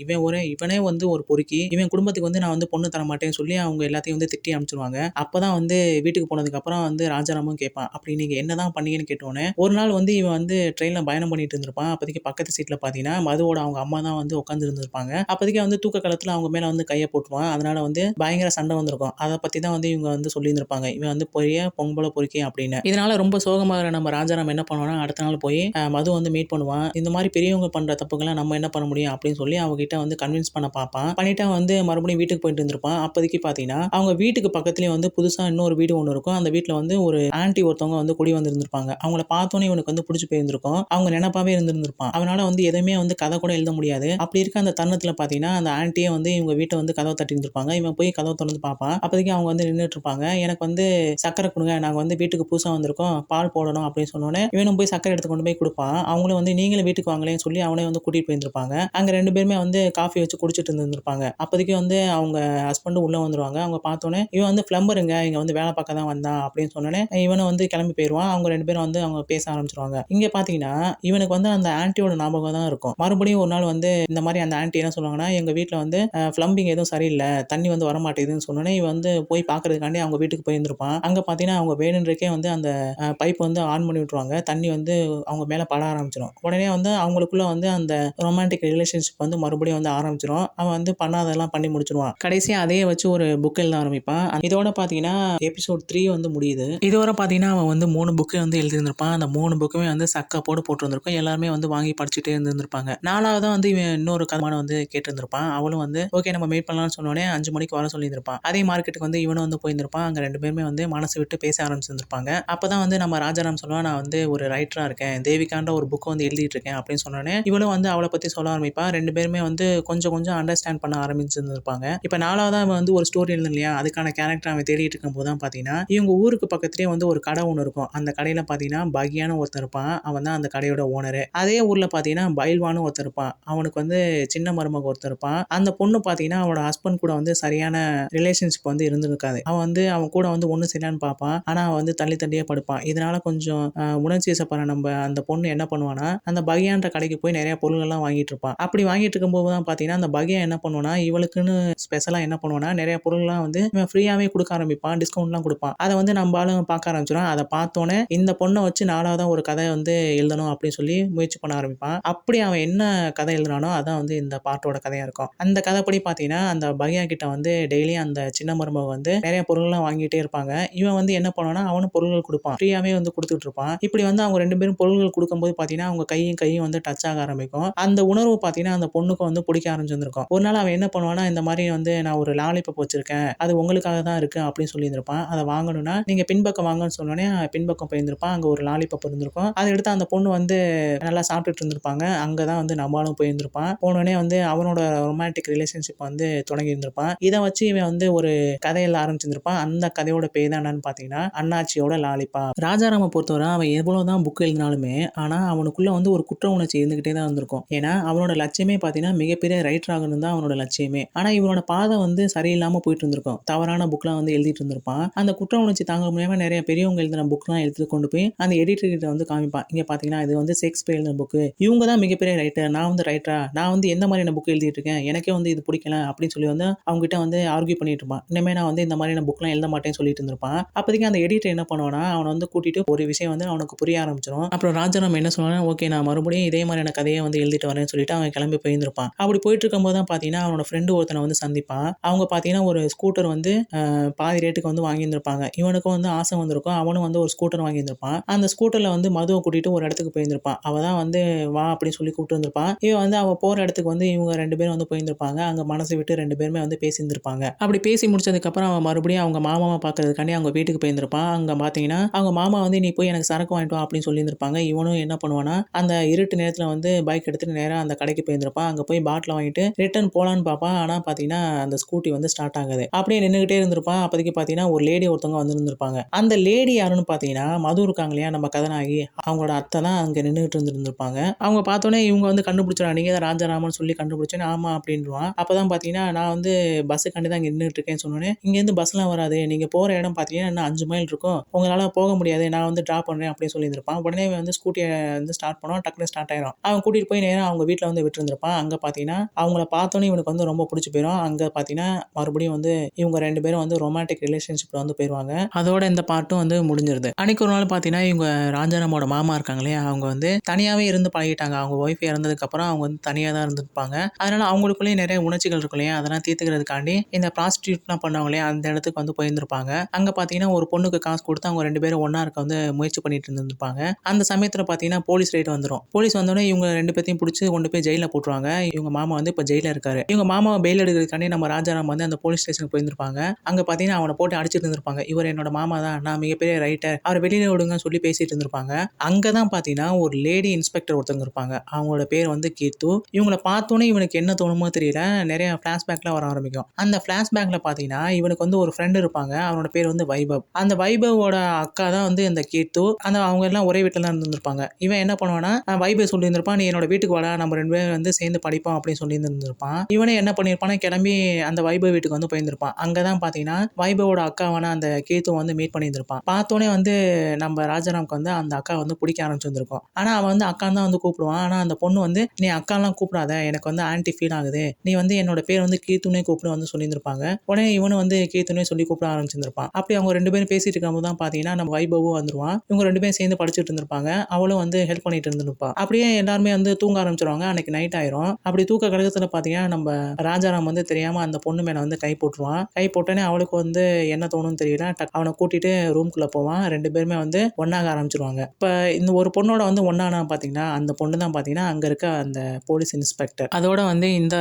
[SPEAKER 1] இவனே வந்து ஒரு பொறுக்கி, இவன் குடும்பத்துக்கு வந்து நான் வந்து பொண்ணு தர மாட்டேன்னு சொல்லி அவங்க எல்லாத்தையும் வந்து திட்டி அனுப்பிச்சுருவாங்க. அப்பதான் வந்து வீட்டுக்கு போனதுக்கு அப்புறம் வந்து ராஜாராமும் கேட்பான். "அப்படி நீங்க என்னதான் பண்ணீங்கன்னு?" கேட்டோனே, ஒரு நாள் வந்து இவன் வந்து ட்ரெயின்ல பயணம் பண்ணிட்டு இருந்திருப்பான். அப்போதைக்கு பக்கத்து சீட்ல பார்த்தீங்கன்னா, மதுவோட அவங்க அம்மா தான் வந்து உட்கார்ந்து இருந்திருப்பாங்க. அப்போதைக்கு வந்து தூக்க கலத்துல அவங்க மேல வந்து கைய போட்டுருவான். அதனால வந்து பயங்கர சண்டை வந்திருக்கும். அத பத்தி தான் வந்து இவங்க வந்து சொல்லியிருந்திருப்பாங்க. இவன் வந்து பெரிய பொம்பள பொறுக்கி அப்படின்னு. இதனால ரொம்ப சோகமாகுற நம்ம ராஜாராம் என்ன பண்ணுவான்னா, அடுத்த நாள் போய் மது வந்து மீட் பண்ணுவான். இந்த மாரி பெரியவங்க பண்ற தப்புக்கெல்லாம் நம்ம என்ன பண்ண முடியும் அப்படின்னு சொல்லி அவகிட்ட வந்து கன்வின்ஸ் பண்ண பார்ப்பான். பண்ணிட்டு அவன் வந்து மறுபடியும் வீட்டுக்கு போயிட்டு இருந்திருப்பான். அப்போதைக்கு பார்த்தீங்கன்னா, அவங்க வீட்டுக்கு பக்கத்திலேயே வந்து புதுசா இன்னொரு வீடு ஒண்ணு இருக்கும். அந்த வீட்ல வந்து ஒரு ஆன்டி ஒருத்தவங்க வந்து குடி வந்திருந்திருப்பாங்க. அவங்கள பார்த்தோனே இவனுக்கு வந்து புடிச்சு போயிருந்திருக்கும். அவங்க நெனப்பாவே இருந்திருந்திருப்பான். அவனால வந்து எதுவுமே வந்து கதை கூட எழுத முடியாது. அப்படி இருக்க அந்த தருணத்தில பார்த்தீங்கன்னா, அந்த ஆன்டியே வந்து இவங்க வீட்ட வந்து கதவ தட்டியிருந்திருப்பாங்க. இவன் போய் கதவ தொறந்து பார்ப்பான். அப்போதைக்கு அவங்க வந்து நின்னுட்டு இருப்பாங்க. "எனக்கு வந்து சர்க்கரை குடுங்க. நாங்க வந்து வீட்டுக்கு புதுசா வந்திருக்கோம். பால் போடணும்" அப்படின்னு சொன்னோனே, இவனும் போய் சர்க்கரை எடுத்து கொண்டு போய் குடுப்பான். அவங்களும் வந்து "நீங்களும் வீட்டுக்கு வாங்களேன்னு" சொல்லி அவனையும் வந்து கூட்டிட்டு போயிருந்திருப்பாங்க. அங்க 2 பேருமே வந்து காஃபி வச்சு குடிச்சிட்டு இருந்திருப்பாங்க. அப்போதைக்கு வந்து அவங்க ஹஸ்பண்டும் உள்ள வந்துருவாங்க. அவங்க பார்த்தோனே, "இவன் வந்து பிளம்பருங்க. இங்க வந்து வேலை பார்க்க தான் வந்தான்" அப்படின்னு சொன்னோனே, இவனும் வந்து கிளம்பி போயிருவான். அவங்க 2 பேரும் வந்து அவங்க பேச ஆரம்பிச்சுருவாங்க. இங்க பார்த்தீங்கன்னா, இவனுக்கு வந்து அந்த ஆன்டியோட ஞாபகம் தான் இருக்கும். மறுபடியும் ஒரு நாள் வந்து இந்த மாரி அந்த ஆன்டி என்ன சொல்லுவாங்கன்னா, "எங்க வீட்ல வந்து பிளம்பிங் எதுவும் சரியில்ல. தண்ணி வந்து வரமாட்டேங்குதுன்னு" சொன்னோனே, இவன் வந்து போய் பார்க்கறதுக்காண்டி அவங்க வீட்டுக்கு போயிருந்திருப்பான். அங்க பார்த்தீங்கன்னா, அவங்க வேணுன்றக்கே வந்து அந்த பைப் வந்து ஆன் பண்ணி விட்டுருவாங்க. தண்ணி வந்து அவங்க மேல பட ஆரம்பிச்சுரும். உடனே வந்து அவங்களுக்குள்ள வந்து அந்த ரொமான்டிக் ரிலேஷன்ஷிப் வந்து மறுபடியும் வந்து ஆரம்பிச்சுரும். அவன் வந்து பண்ணாததெல்லாம் பண்ணி முடிச்சுருவான். கடைசியா அதையே வச்சு ஒரு புக் எழுத ஆரம்பிப்பான். இதோட பார்த்தீங்கன்னா, எபிசோட் 3 வந்து முடியுது. இதோட பார்த்தீங்கன்னா, அவன் வந்து 3 புக் வந்து எழுதியிருந்திருப்பான். அந்த 3 புக்குமே வந்து சக்கப்போடு போட்டிருந்திருக்கும். எல்லாருமே வந்து வாங்கி படிச்சுட்டே இருந்திருப்பாங்க. 4வதா வந்து இவன் இன்னொரு கதைமான வந்து கேட்டிருந்திருப்பான். அவளும் வந்து ஓகே நம்ம மீட் பண்ணலாம்னு சொன்னோனே 5 மணிக்கு வர சொல்லியிருந்திருப்பான். அதே மார்க்கெட்டுக்கு வந்து இவனும் வந்து போயிருந்திருப்பான். அங்க 2 பேருமே வந்து மனசு விட்டு பேச ஆரம்பிச்சிருந்திருப்பாங்க. அப்பதான் வந்து நம்ம ராஜாராம் சொல்லுவான், "நான் வந்து ஒரு ரைட்டரா இருக்கேன். தேவிகான்ற ஒரு புக் வந்து எழுதிட்டு இருக்கேன்" அப்படின்னு சொன்னோனே, இவளும் வந்து அவள பத்தி சொல்ல ஆரம்பிப்பா. 2 பேருமே வந்து கொஞ்சம் கொஞ்சம் அண்டர்ஸ்டாண்ட் பண்ண ஆரம்பிச்சிருந்திருப்பாங்க. இருப்பாங்க. இப்ப 4வதா அவன் வந்து ஒரு ஸ்டோரி எழுதணும் இல்லையா? அதுக்கான கேரக்டர் அவன் தேடிட்டு இருக்கும்போது தான் பார்த்தீங்கன்னா, இவங்க ஊருக்கு பக்கத்திலேயே வந்து ஒரு கடை ஒண்ணு இருக்கும். அந்த கடையில பார்த்தீங்கன்னா, பகியான்னு ஒருத்தன் இருப்பான். அவன் தான் அந்த கடையோட ஓனரு. அதே ஊர்ல பார்த்தீங்கன்னா, பைல்வான்னு ஒருத்தன் இருப்பான். அவனுக்கு வந்து சின்ன மருமக ஒருத்தன் இருப்பான். அந்த பொண்ணு பார்த்தீங்கன்னா, அவனோட ஹஸ்பண்ட் கூட வந்து சரியான ரிலேஷன்ஷிப் வந்து இருந்திருக்காது. அவன் வந்து அவன் கூட வந்து ஒண்ணு சேரலான்னு பார்ப்பான். ஆனா அவன் வந்து தள்ளி தள்ளியே படுப்பான். இதனால கொஞ்சம் உணர்ச்சி வசப்படுற அந்த பொண்ணு என்ன பண்ணுவான்னா, அந்த பகியான்ற கடைக்கு போய் நெறைய பொருள்கள்லாம் வாங்கிட்டு இருப்பான். அப்படி வாங்கிட்டு இருக்கும்போது தான் பார்த்தீங்கன்னா, அந்த பகியா என்ன பண்ணுவான்னா, இவளுக்குன்னு ஸ்பெஷலா என்ன பண்ணுவான்னா, நெறைய பொருள்லாம் வந்து இவன் ஃப்ரீயாவே குடுக்க ஆரம்பிப்பான். டிஸ்கவுண்ட்லாம் குடுப்பான். அத வந்து நம்ப ஆளுங்க பார்க்க ஆரம்பிச்சுருவான். அத பார்த்தோனே இந்த பொண்ண வச்சு 4வதா ஒரு கதை வந்து எழுதணும் அப்படின்னு சொல்லி முயற்சி பண்ண ஆரம்பிப்பான். அப்படி அவன் என்ன கதை எழுதுனானோ, அதான் வந்து இந்த பாட்டோட கதையா இருக்கும். அந்த கதைப்படி பார்த்தீங்கன்னா, அந்த பகியா கிட்ட வந்து டெய்லியும் அந்த சின்ன மருமக வந்து நெறைய பொருள்லாம் வாங்கிட்டே இருப்பாங்க. இவன் வந்து என்ன பண்ணுவான்னா, அவனும் பொருள்கள் குடுப்பான். ஃப்ரீயாவே வந்து குடுத்துட்டு இருப்பான். இப்படி வந்து அவங்க 2 பேரும் பொருள்கள் குடுக்கும்போது பார்த்தீங்கன்னா, அவங்க கையும் வந்து டச் ஆக ஆரம்பிக்கும். அந்த உணர்வு பார்த்தீங்கன்னா, அந்த பொண்ணுக்கும் வந்து புடிக்க ஆரம்பிச்சிருந்திருக்கும். ஒரு நாள் அவன் என்ன பண்ணுவான்னா, இந்த மாரி வந்து நான் ஒரு லாலிபாப் வச்சிருக்கேன். அது உங்களுக்காக தான் இருக்கு அப்படின்னு சொல்லியிருந்திருப்பான். அத வாங்கணும்னா, நீங்க பின்பக்கம் வாங்கன்னு சொன்னோனே, பின்பக்கம் போயிருந்திருப்பான். அங்க ஒரு லாலிபாப் இருந்திருக்கும். அத எடுத்து அந்த பொண்ணு வந்து நல்லா சாப்பிட்டுட்டு இருந்திருப்பாங்க. அங்க தான் வந்து நம்மாளும் போயிருந்திருப்பான். போனோனே வந்து அவனோட ரொமான்டிக் ரிலேஷன்ஷிப் வந்து தொடங்கி இருந்திருப்பான். இத வச்சு இவன் வந்து ஒரு கதை எழுத ஆரம்பிச்சிருந்திருப்பான். அந்த கதையோட பேர் தான் என்னன்னு பார்த்தீங்கன்னா, அண்ணாச்சியோட லாலிபாப். ராஜாராம பொறுத்தவரை அவன் எவ்வளவுதான் புக் எழுதினாலுமே, ஆனா அவனுக்குள்ள வந்து ஒரு குற்ற உணர்ச்சி இருந்துகிட்டே தான் இருந்திருக்கும். ஏன்னா, அவனோட லட்சியமே பார்த்தீங்கன்னா, மிகப்பெரிய ரைட்டர் ஆகணும் தான் அவனோட லட்சியமே. ஆனா இவனோட பாதை வந்து சரியில்லாம போயிட்டு இருந்திருக்கும். தவறான புக்லாம் வந்து எழுதிட்டு இருந்திருப்பான். அந்த குற்ற உணர்ச்சி தாங்க முடியாம நெறைய பெரியவங்க எழுதின புக்லாம் எடுத்து கொண்டு போய் அந்த எடிட்டர் கிட்ட வந்து காமிப்பான். இங்க பார்த்தீங்கன்னா, இது வந்து ஷேக்ஸ்பியர் எழுதின புக்கு. இவங்க தான் மிகப்பெரிய ரைட்டர். நான் வந்து ரைட்டரா? நான் வந்து எந்த மாதிரியான புக் எழுதிட்டு இருக்கேன்? எனக்கே வந்து இது பிடிக்கல அப்படின்னு சொல்லி வந்து அவங்க கிட்ட வந்து ஆர்கியூ பண்ணிட்டு இருப்பான். இனிமே நான் வந்து இந்த மாதிரியான புக்லாம் எழுத மாட்டேன்னு சொல்லிட்டு இருந்திருப்பான். அப்போதைக்கு அந்த எடிட்டர் என்ன பண்ணுவான்னா, அவன வந்து கூட்டிட்டு ஒரு விஷயம் வந்து அவனுக்கு புரிய ஆரம்பிச்சிரும். அப்புறம் ராஜாராம் என்ன சொல்லுவான்னா, ஓகே நான் மறுபடியும் இதே மாதிரியான கதைய வந்து எழுதிட்டு வரேன்னு சொல்லிட்டு அவன் கிளம்பி போயிருந்திருப்பான். அப்படி போயிட்டு இருக்கும்போது தான் பார்த்தீங்கன்னா, அவனோட ஃப்ரெண்ட் ஒருத்தனை வந்து சந்திப்பான். அவங்க பார்த்தீங்கன்னா, ஒரு ஸ்கூட்டர் வந்து பாதி ரேட்டுக்கு வந்து வாங்கியிருந்திருப்பாங்க. இவனுக்கும் வந்து ஆசை வந்திருக்கும். அவனும் வந்து ஒரு ஸ்கூட்டர் வாங்கியிருந்திருப்பான். அந்த ஸ்கூட்டர்ல வந்து மதுவ கூட்டிட்டு ஒரு இடத்துக்கு போயிருந்திருப்பான். அவ தான் வந்து வா அப்படின்னு சொல்லி கூப்பிட்டு வந்திருப்பான். இவன் வந்து அவ போற இடத்துக்கு வந்து இவங்க 2 பேரும் வந்து போயிருந்திருப்பாங்க. அங்க மனசு விட்டு 2 பேருமே வந்து பேசியிருந்திருப்பாங்க. அப்படி பேசி முடிச்சதுக்கப்புறம் அவன் மறுபடியும் அவங்க மாமாவ பார்க்கறதுக்காண்டி அவங்க வீட்டுக்கு போயிருந்திருப்பான். அங்க பார்த்தீங்கன்னா, அவங்க மாமா வந்து நீ போய் எனக்கு சரக்கு வாங்கிட்டு வா அப்படின்னு சொல்லியிருந்திருப்பாங்க. இவனும் என்ன பண்ணுவான்னா, அந்த இருட்டு நேரத்துல வந்து பைக் எடுத்துட்டு நேரா அந்த கடைக்கு போயிருந்திருப்பான். அங்க போய் பாட்டில வாங்கிட்டு ரிட்டர்ன் போலான்னு பார்ப்பான். ஆனா பார்த்தீங்கன்னா, அந்த ஸ்கூட்டி வந்து ஸ்டார்ட் ஆகாது. அப்படியே நின்னுகிட்டே இருந்திருப்பான். அப்போதைக்கு பார்த்தீங்கன்னா, ஒரு லேடி ஒருத்தவங்க வந்திருந்திருப்பாங்க. அந்த லேடி யாருன்னு பார்த்தீங்கன்னா, மது இருக்காங்க இல்லையா நம்ம கதாநாயகி, அவங்களோட அத்தை தான் அங்க நின்னுகிட்டு இருந்திருந்திருப்பாங்க. அவங்க பார்த்தோனே இவங்க வந்து கண்டுபிடிச்சுருவாங்க. நீங்க தான் ராஜாராமன்னு சொல்லி கண்டுபிடிச்சோனே, ஆமா அப்படின்ருவான். அப்பதான் பார்த்தீங்கன்னா, நான் வந்து பஸ்ஸுக்காண்டி தான் இங்க நின்னுட்டு இருக்கேன்னு சொன்னோனே, இங்கேருந்து பஸ்லாம் வராது. நீங்க போற இடம் பார்த்தீங்கன்னா, இன்னும் 5 மைல் இருக்கும். உங்களால போக முடியாது. நான் வந்து டிராப் பண்றேன் அப்படின்னு சொல்லியிருந்திருப்பான். உடனே இவன் வந்து ஸ்கூட்டிய வந்து ஸ்டார்ட் பண்ணுவான். டக்குனு ஸ்டார்ட் ஆயிரும். அவன் கூட்டிட்டு போய் நேரா அவங்க வீட்ல வந்து விட்டுருந்திருப்பான். அங்க பார்த்தீங்கன்னா, அவங்கள பார்த்தோனே இவனுக்கு வந்து ரொம்ப புடிச்சு போயிரும். அங்க பார்த்தீங்கன்னா, மறுபடியும் வந்து இவங்க 2 பேரும் வந்து ரொமான்டிக் ரிலேஷன்ஷிப்ல வந்து போயிருவாங்க. அதோட இந்த பார்ட்டும் வந்து முடிஞ்சிருது. அன்னைக்கு ஒரு நாள் பார்த்தீங்கன்னா, இவங்க ராஜாராமோட மாமா இருக்காங்க இல்லையா, அவங்க வந்து தனியாவே இருந்து பழகிட்டாங்க. அவங்க ஒய்ஃப் இறந்ததுக்கப்புறம் அவங்க வந்து தனியா தான் இருந்திருப்பாங்க. அதனால அவங்களுக்குள்ளேயே நெறைய உணர்ச்சிகள் இருக்கும் இல்லையா, அதெல்லாம் தீர்த்துக்கிறதுக்காண்டி இந்த ப்ராஸ்டிடியூட்லாம் பண்ணுவாங்க இல்லையா, அந்த இடத்துக்கு வந்து போயிருந்திருப்பாங்க. அங்க பார்த்தீங்கன்னா, ஒரு பொண்ணுக்கு காசு குடுத்து அவங்க 2 பேரும் ஒண்ணா இருக்க வந்து முயற்சி பண்ணிட்டு இருந்திருப்பாங்க. அந்த சமயத்துல பார்த்தீங்கன்னா, போலீஸ் ரைட் வந்துரும். போலீஸ் வந்தோனே இவங்க 2 பேத்தையும் புடிச்சு கொண்டு போய் ஜெயில்ல போட்டுருவாங்க. இவங்க மாமா வந்து இப்ப ஜெயில்ல இருக்காரு. இவங்க மாமாவ பெயில் எடுக்கிறதுக்காண்டி நம்ம ராஜாராம் வந்து அந்த போலீஸ் ஸ்டேஷனுக்கு போயிருந்திருப்பாங்க. அங்க பார்த்தீங்கன்னா, அவன போட்டு அடிச்சிட்டு இருந்திருப்பாங்க. இவர் என்னோட மாமா தான். நான் மிகப்பெரிய ரைட்டர். அவர வெளியில விடுங்கன்னு சொல்லி பேசிட்டு இருந்திருப்பாங்க. அங்க தான் பார்த்தீங்கன்னா, ஒரு லேடி இன்ஸ்பெக்டர் ஒருத்தவங்க இருப்பாங்க. அவங்களோட பேர் வந்து கீர்த்து. இவங்கள பார்த்தோனே இவனுக்கு என்ன தோணுமோ தெரியல. நெறைய ஃபிளாஷ்பேக்லாம் வர ஆரம்பிக்கும். அந்த ஃபிளாஷ்பேக்ல பார்த்தீங்கன்னா, இவனுக்கு வந்து ஒரு ஃப்ரெண்ட் இருப்பாங்க. அவனோட பேர் வந்து வைபவ். அந்த வைபவோட அக்கா தான் வந்து இந்த கீர்த்து. அவங்க எல்லாம் ஒரே வீட்ல தான் இருந்திருப்பாங்க. இவன் என்ன பண்ணுவான்னா, வைபவ் சொல்லியிருந்திருப்பான், "நீ என்னோட வீட்டுக்கு வாடா. நம்ம 2 பேரும் வந்து சேர்ந்து படிப்போம்" அப்படின்னு சொல்லியிருந்திருப்பான். இவனே என்ன பண்ணியிருப்பான்னா, கிளம்பி அந்த வைபவ் வீட்டுக்கு வந்து போயிருந்திருப்பான். அங்க தான் பார்த்தீங்கன்னா, வைபவோட அக்காவான அந்த கீர்த்து வந்து மீட் பண்ணியிருந்திருப்பான். பார்த்தோனே வந்து நம்ம ராஜாராம்க்கு வந்து அந்த அக்கா வந்து பிடிக்க ஆரம்பிச்சிருந்திருக்கும். ஆனா அவன் வந்து அக்கான்னு தான் வந்து கூப்பிடுவான். ஆனா அந்த பொண்ணு வந்து, "நீ அக்காலாம் கூப்பிடாத. எனக்கு வந்து ஆன்டி ஃபீல் ஆகுது. நீ வந்து என்னோட பேர் வந்து கீர்த்துனே கூப்பிடு" வந்து சொல்லியிருந்திருப்பாங்க. உடனே இவனும் வந்து கீர்த்துனே சொல்லி கூப்பிட ஆரம்பிச்சிருந்திருப்பான். அப்படி அவங்க 2 பேரும் பேசிட்டு இருக்கும்போது தான் பார்த்தீங்கன்னா, நம்ம வைபவும் வந்துருவான். இவங்க 2 பேரும் சேர்ந்து படிச்சுட்டு இருந்திருப்பாங்க. அவளும் வந்து ஹெல்ப் பண்ணிட்டு இருந்திருப்பா. அப்படியே எல்லாருமே வந்து தூங்க ஆரம்பிச்சுருவாங்க. அன்னைக்கு நைட் ஆயிரும். அப்படி தூக்க கலக்கத்துல பார்த்தீங்கன்னா, நம்ம ராஜாராம் வந்து தெரியாம அந்த பொண்ணு மேல வந்து கை போட்டுருவான். கை போட்டோனே அவளுக்கு வந்து என்ன தோணும்னு தெரியல. அவன கூட்டிட்டு ரூம்குள்ள போவான். 2 பேருமே வந்து ஒண்ணாக ஆரம்பிச்சுருவாங்க. இப்ப இந்த ஒரு பொண்ணோட வந்து ஒண்ணானா பார்த்தீங்கன்னா, அந்த பொண்ணு தான் பார்த்தீங்கன்னா, அங்க இருக்க அந்த போலீஸ் இன்ஸ்பெக்டர். அதோட வந்து இந்த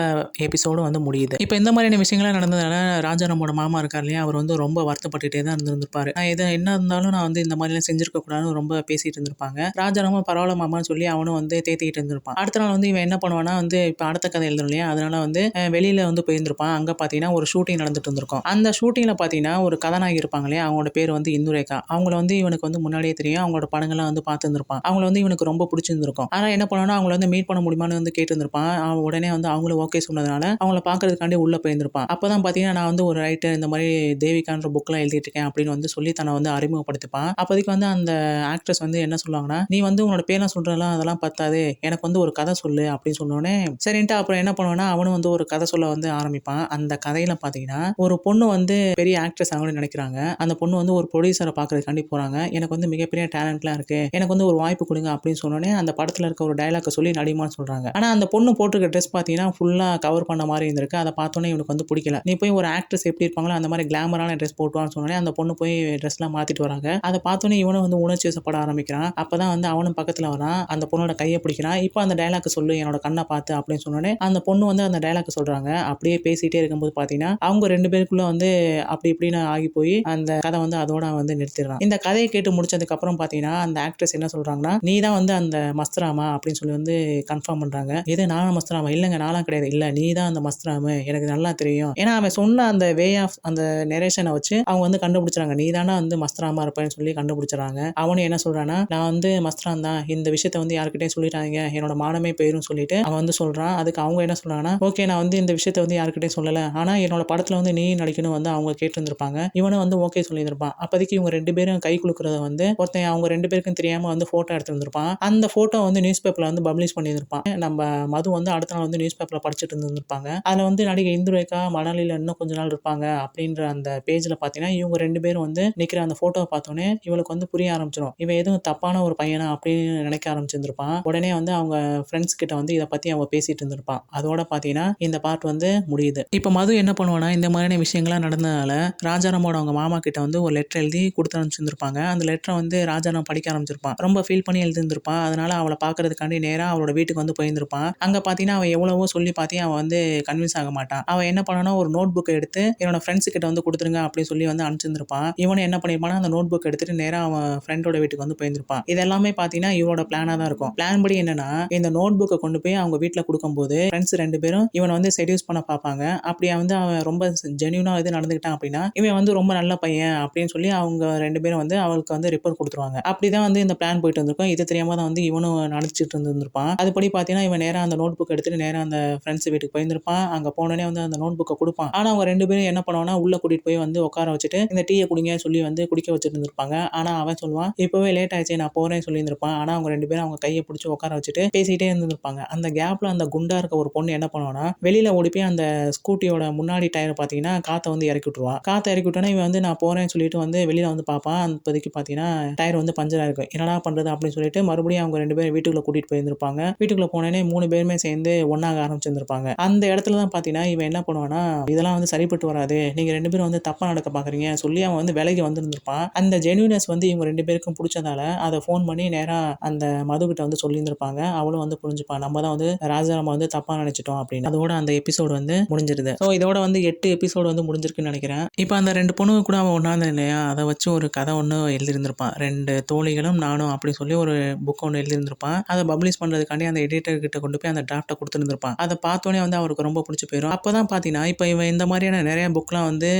[SPEAKER 1] எபிசோடு வந்து முடியுது. இப்ப இந்த மாதிரியான விஷயங்கள்லாம் நடந்ததால ராஜாராமோட மாமா இருக்கார் இல்லையா, அவர் வந்து ரொம்ப வருத்தப்பட்டுட்டே தான் இருந்திருப்பாரு. நான் எது என்ன இருந்தாலும் நான் வந்து இந்த மாதிரிலாம் செஞ்சிருக்க கூடாதுன்னு ரொம்ப பேசிட்டு இருந்திருப்பாங்க. ராஜாராமும் பரவாயில்ல மாமான்னு சொல்லி அவனும் வந்து தேத்திக்கிட்டு இருந்திருப்பான். அடுத்த நாள் வந்து இவன் என்ன பண்ணுவான்னா வந்து இப்ப அடுத்த கதை எழுதணும் இல்லையா, அதனால வந்து வெளியில வந்து வந்து போயிருந்திருப்பான். அங்க பார்த்தீங்கன்னா, ஒரு ஷூட்டிங் நடந்துட்டு இருந்திருக்கும். அந்த ஷூட்டிங்ல பார்த்தீங்கன்னா, ஒரு கதாநாயகி இருப்பாங்க இல்லையா? அவங்களோட பேர் வந்து இந்துரேகா. அவங்கள வந்து இவனுக்கு வந்து முன்னாடியே தெரியும். அவங்களோட படங்கள்லாம் வந்து பார்த்துருந்துருப்பான். அவங்கள வந்து இவனுக்கு ரொம்ப பிடிச்சிருந்திருக்கும். ஆனா என்ன பண்ணான்னா, அவங்கள வந்து மீட் பண்ண முடியுமான்னு வந்து கேட்டிருந்திருப்பான். அவன் உடனே வந்து அவங்களும் ஓகே சொன்னதுனால, அவங்கள பார்க்கறதுக்காண்டி உள்ள போயிருந்திருப்பான். அப்பதான் பார்த்தீங்கன்னா, நான் வந்து ஒரு ரைட்டர் இந்த மாரி தேவிகான்ற புக்லாம் எழுதிட்டு இருக்கேன் அப்படின்னு வந்து சொல்லி தன்னை வந்து அறிமுகப்படுத்திப்பான். அப்போதைக்கு வந்து அந்த ஆக்ட்ரஸ் வந்து என்ன சொல்லுவாங்கன்னா, "நீ வந்து உன்னோட பேர்லாம் சொல்றதெல்லாம் அதெல்லாம் பத்தாது. எனக்கு வந்து ஒரு கதை சொல்லு" அப்படின்னு சொன்னோனே, சரின்ட்டு அப்புறம் என்ன பண்ணுவான்னா, அவனும் வந்து ஒரு கதை சொல்ல வந்து ஆரம்பிப்பான். அந்த கதையில பார்த்தீங்கன்னா, ஒரு பொண்ணு வந்து பெரிய ஆக்ட்ரஸ் ஆகணும்னு நெனைக்கிறாங்க. அந்த பொண்ணு வந்து ஒரு புரொடியூசர பார்க்கறதுக்காண்டி போறாங்க. "எனக்கு வந்து மிகப்பெரிய டேலண்ட்லாம் இருக்கு. எனக்கு வந்து ஒரு வாய்ப்பு குடுங்க" அப்படின்னு சொன்னோனே, அந்த படத்துல இருக்க ஒரு டயலாக்க சொல்லி நடிம்மான்னு சொல்றாங்க. ஆனா அந்த பொண்ணு போட்டிருக்க ட்ரெஸ் பார்த்தீங்கன்னா, ஃபுல்லா கவர் பண்ண மாரி இருந்திருக்கு. அத பார்த்தோனே இவனுக்கு வந்து புடிக்கல. "நீ போய் ஒரு ஆக்ட்ரஸ் எப்படி இருப்பாங்களோ, அந்த மாரி கிளாமரான ட்ரெஸ் போட்டு வான்னு" சொன்னோனே, அந்த பொண்ணு போய் ட்ரெஸ்லாம் மாத்திட்டு வராங்க. அத பார்த்தோனே இவனும் வந்து உணர்ச்சி வசப்பட ஆரம்பிக்கிறான். அப்பதான் வந்து அவனும் பக்கத்துல வரான். அந்த பொண்ணோட கைய பிடிக்கிறான். "இப்ப அந்த டயலாக்க சொல்லு என்னோட கண்ண பார்த்து" அப்படின்னு சொன்னோனே, அந்த பொண்ணு வந்து அந்த டயலாக்க சொல்றாங்க. அப்படியே பேசிட்டே இருக்கும்போது பார்த்தீங்கன்னா, அவங்க 2 பேருக்குள்ள வந்து அப்படி இப்படின்னு ஆகி போய், அந்த கதை வந்து அதோட வந்து நிறுத்திடுறான். இந்த கதைய கேட்டு முடிச்சதுக்கப்புறம் பார்த்தீங்கன்னா, அந்த ஆக்ட்ரஸ் என்ன சொல்றாங்கன்னா, "நீ தான் வந்து அந்த மஸ்தராமா" அப்படின்னு சொல்லி வந்து கன்ஃபார்ம் பண்றாங்க. "எது நானா மஸ்தராமா?" "இல்லங்க நான்லாம் கிடையாது." "இல்ல நீ தான் அந்த மஸ்தராமு. எனக்கு நல்லா தெரியும்." ஏன்னா அவன் சொன்ன அந்த வே ஆஃப் அந்த நரேஷன வச்சு அவங்க வந்து கண்டுபிடிச்சுறாங்க. "நீ தான்டா வந்து மஸ்தராமா இருப்பேன்னு" சொல்லி கண்டுபிடிச்சுறாங்க. அவனும் என்ன சொல்றான்னா, "நான் வந்து மஸ்தரான் தான். இந்த விஷயத்த வந்து யார்கிட்டயும் சொல்லிடாதீங்க. என்னோட மானமே போயிரும்னு" சொல்லிட்டு அவன் வந்து சொல்றான். அதுக்கு அவங்க என்ன சொல்றாங்கன்னா, "ஓகே நான் வந்து இந்த விஷயத்த வந்து யார்கிட்டயும் சொல்லல. ஆனா என்னோட படத்துல வந்து நீயும் நடிக்கணும்" வந்து அவங்க கேட்டிருந்திருப்பாங்க. இவனும் வந்து ஓகே சொல்லியிருந்திருப்பான். அப்போதைக்கு இவங்க 2 பேரும் கை குலுக்குறத வந்து ஒருத்தன் அவங்க 2 பேருக்கும் தெரியாம வந்து ஃபோட்டோ எடுத்திருந்திருப்பான். அந்த ஃபோட்டோ வந்து நியூஸ் பேப்பர்ல வந்து பப்ளிஷ் பண்ணியிருந்திருப்பான். நம்ம மது வந்து அடுத்த நாள் வந்து நியூஸ் பேப்பர்ல படிச்சுட்டு இருந்திருப்பாங்க. அதுல வந்து நடிகை இந்துரேகா மணலில இன்னும் கொஞ்ச நாள் இருப்பாங்க அப்படின்ற அந்த பேஜ்ல பார்த்தீங்கன்னா, இவங்க 2 பேரும் வந்து நிக்கிற அந்த ஃபோட்டோவ பார்த்தோனே இவளுக்கு வந்து புரிய ஆரம்பிச்சுரும். இவன் எதுவும் தப்பான ஒரு பையனா அப்படின்னு நினைக்க ஆரம்பிச்சிருந்திருப்பான். உடனே வந்து அவங்க ஃப்ரெண்ட்ஸ் கிட்ட வந்து இத பத்தி அவ பேசிட்டு இருந்திருப்பான். அதோட பார்த்தீங்கன்னா, இந்த பார்ட் வந்து முடியுது. இப்ப மது என்ன பண்ணுவான்னா, இந்த மாதிரியான விஷயங்கள்லாம் நடந்ததுனால, ராஜாராமோட அவங்க மாமா கிட்ட வந்து ஒரு லெட்டர் எழுதி குடுத்து அனுப்பிச்சிருந்திருப்பாங்க. அந்த லெட்டர வந்து ராஜாராம் படிக்க ஆரம்பிச்சிருப்பான். ரொம்ப ஃபீல் பண்ணி எழுதியிருந்திருப்பான். அதனால அவள பார்க்கறதுக்காண்டி நேரா அவளோட வீட்டுக்கு வந்து போயிருந்திருப்பான். அங்க பார்த்தீங்கன்னா, அவன் எவ்வளவோ சொல்லி பார்த்தியும் அவன் வந்து கன்வின்ஸ் ஆக மாட்டான். அவன் என்ன பண்ணான்னா, ஒரு நோட் புக்க எடுத்து என்னோட ஃப்ரெண்ட்ஸ் கிட்ட வந்து குடுத்துருங்க அப்படின்னு சொல்லி வந்து அனுப்பிச்சிருந்திருப்பான். இவனும் என்ன பண்ணியிருப்பான்னா, அந்த நோட் புக் எடுத்துட்டு நேரா அவன் ஃப்ரெண்டோட வீட்டுக்கு வந்து போயிருந்திருப்பான். இது எல்லாமே பார்த்தீங்கன்னா, இவனோட பிளானா தான் இருக்கும். பிளான் படி என்னன்னா, இந்த நோட் புக்க கொண்டு போய் அவங்க வீட்ல குடுக்கும்போது, ஃப்ரெண்ட்ஸ் 2 பேரும் இவன வந்து செட்யூஸ் பண்ண பார்ப்பாங்க. அப்படி வந்து அவன் ரொம்ப ஜென்யூனா இது நடந்துக்கிட்டான் அப்படின்னா, இவன் வந்து ரொம்ப நல்ல பையன் அப்படின்னு சொல்லி அவங்க 2 பேரும் வந்து அவளுக்கு வந்து ரிப்போர்ட் குடுத்துருவாங்க. அப்படிதான் வந்து இந்த பிளான் போயிட்டு இருந்திருக்கும். இது தெரியாம தான் வந்து இவனும் நடிச்சிட்டு இருந்திருப்பான். அதுபடி பார்த்தீங்கன்னா, இவன் நேரா அந்த நோட் புக் எடுத்துட்டு நேரா அந்த ஃப்ரெண்ட்ஸ் வீட்டுக்கு போயிருந்திருப்பான். அங்க போனோனே வந்து அந்த நோட் புக்க குடுப்பான். ஆனா அவங்க 2 பேரும் என்ன பண்ணுவாங்கன்னா, உள்ள கூட்டிட்டு போய் வந்து உட்கார வச்சுட்டு, இந்த டீய குடிங்கன்னு சொல்லி வந்து குடிக்க வச்சுட்டு இருந்திருப்பாங்க. ஆனா அவன் சொல்லுவான், "இப்பவே லேட் ஆயிடுச்சு நான் போறேன்னு" சொல்லியிருந்திருப்பான். ஆனா அவங்க 2 பேரும் அவங்க கைய புடிச்சு உட்கார வச்சுட்டு பேசிட்டே இருந்திருப்பாங்க. அந்த கேப்ல அந்த குண்டா இருக்க ஒரு பொண்ணு என்ன பண்ணுவான்னா, வெளியில ஓடி போய் அந்த ஸ்கூட்டியோட முன்னாடி டயர பார்த்தீங்கன்னா, காத்த வந்து இறக்கி விட்டுருவா. காத்த இறக்கி விட்டோனே இவன் வந்து நான் போறேன்னு சொல்லிட்டு வந்து வெளியில வந்து பார்ப்பான். அப்போதைக்கு பார்த்தீங்கன்னா, டயர் வந்து பஞ்சர் ஆயிருக்கும். என்னடா பண்றது அப்படின்னு சொல்லிட்டு மறுபடியும் அவங்க 2 பேரும் வீட்டுக்குள்ள கூட்டிட்டு போயிருந்திருப்பாங்க. வீட்டுக்குள்ள போனோனே 3 பேருமே சேர்ந்து ஒண்ணாக ஆரம்பிச்சிருந்திருப்பாங்க. அந்த இடத்துல தான் பார்த்தீங்கன்னா, இவன் என்ன பண்ணுவான்னா, இதெல்லாம் வந்து சரிப்பட்டு வராது. நீங்க 2 பேரும் வந்து தப்பா நடக்க பார்க்குறீங்க சொல்லி அவன் வந்து விலகி வந்திருந்திருப்பான். அந்த ஜென்யூனஸ் வந்து இவங்க 2 பேருக்கும் புடிச்சதால, அத ஃபோன் பண்ணி நேரா அந்த மதுகிட்ட வந்து சொல்லியிருந்திருப்பாங்க. அவளும் வந்து புரிஞ்சுப்பா. நம்ம தான் வந்து ராஜாராம வந்து தப்பா நினைச்சுட்டோம் அப்படின்னு. அதோட அந்த எபிசோட் வந்து முடிஞ்சிருது. ஸோ இதோட வந்து 8 எபிசோடு வந்து முடிஞ்சிருக்குன்னு நினைக்கிறேன். இப்ப அந்த 2 பொண்ணுங்க கூட அவன் ஒண்ணா இருந்தான் இல்லையா? அத வச்சு ஒரு கதை ஒண்ணு எழுதியிருந்திருப்பான். 2 தோழிகளும் நானும் அப்படி சொல்லி ஒரு புக் ஒண்ணு எழுதியிருந்திருப்பான். அத பப்ளிஷ் பண்றதுக்காண்டி அந்த எடிட்டர் கிட்ட கொண்டு போய் அந்த டிராஃப்ட்ட குடுத்திருந்திருப்பான். அத பார்த்தோனே வந்து அவருக்கு ரொம்ப புடிச்சு போயிரும். அப்பதான் பார்த்தீங்கன்னா, இப்ப இவன் இந்த மாதிரியான நெறைய புக்லாம் வந்து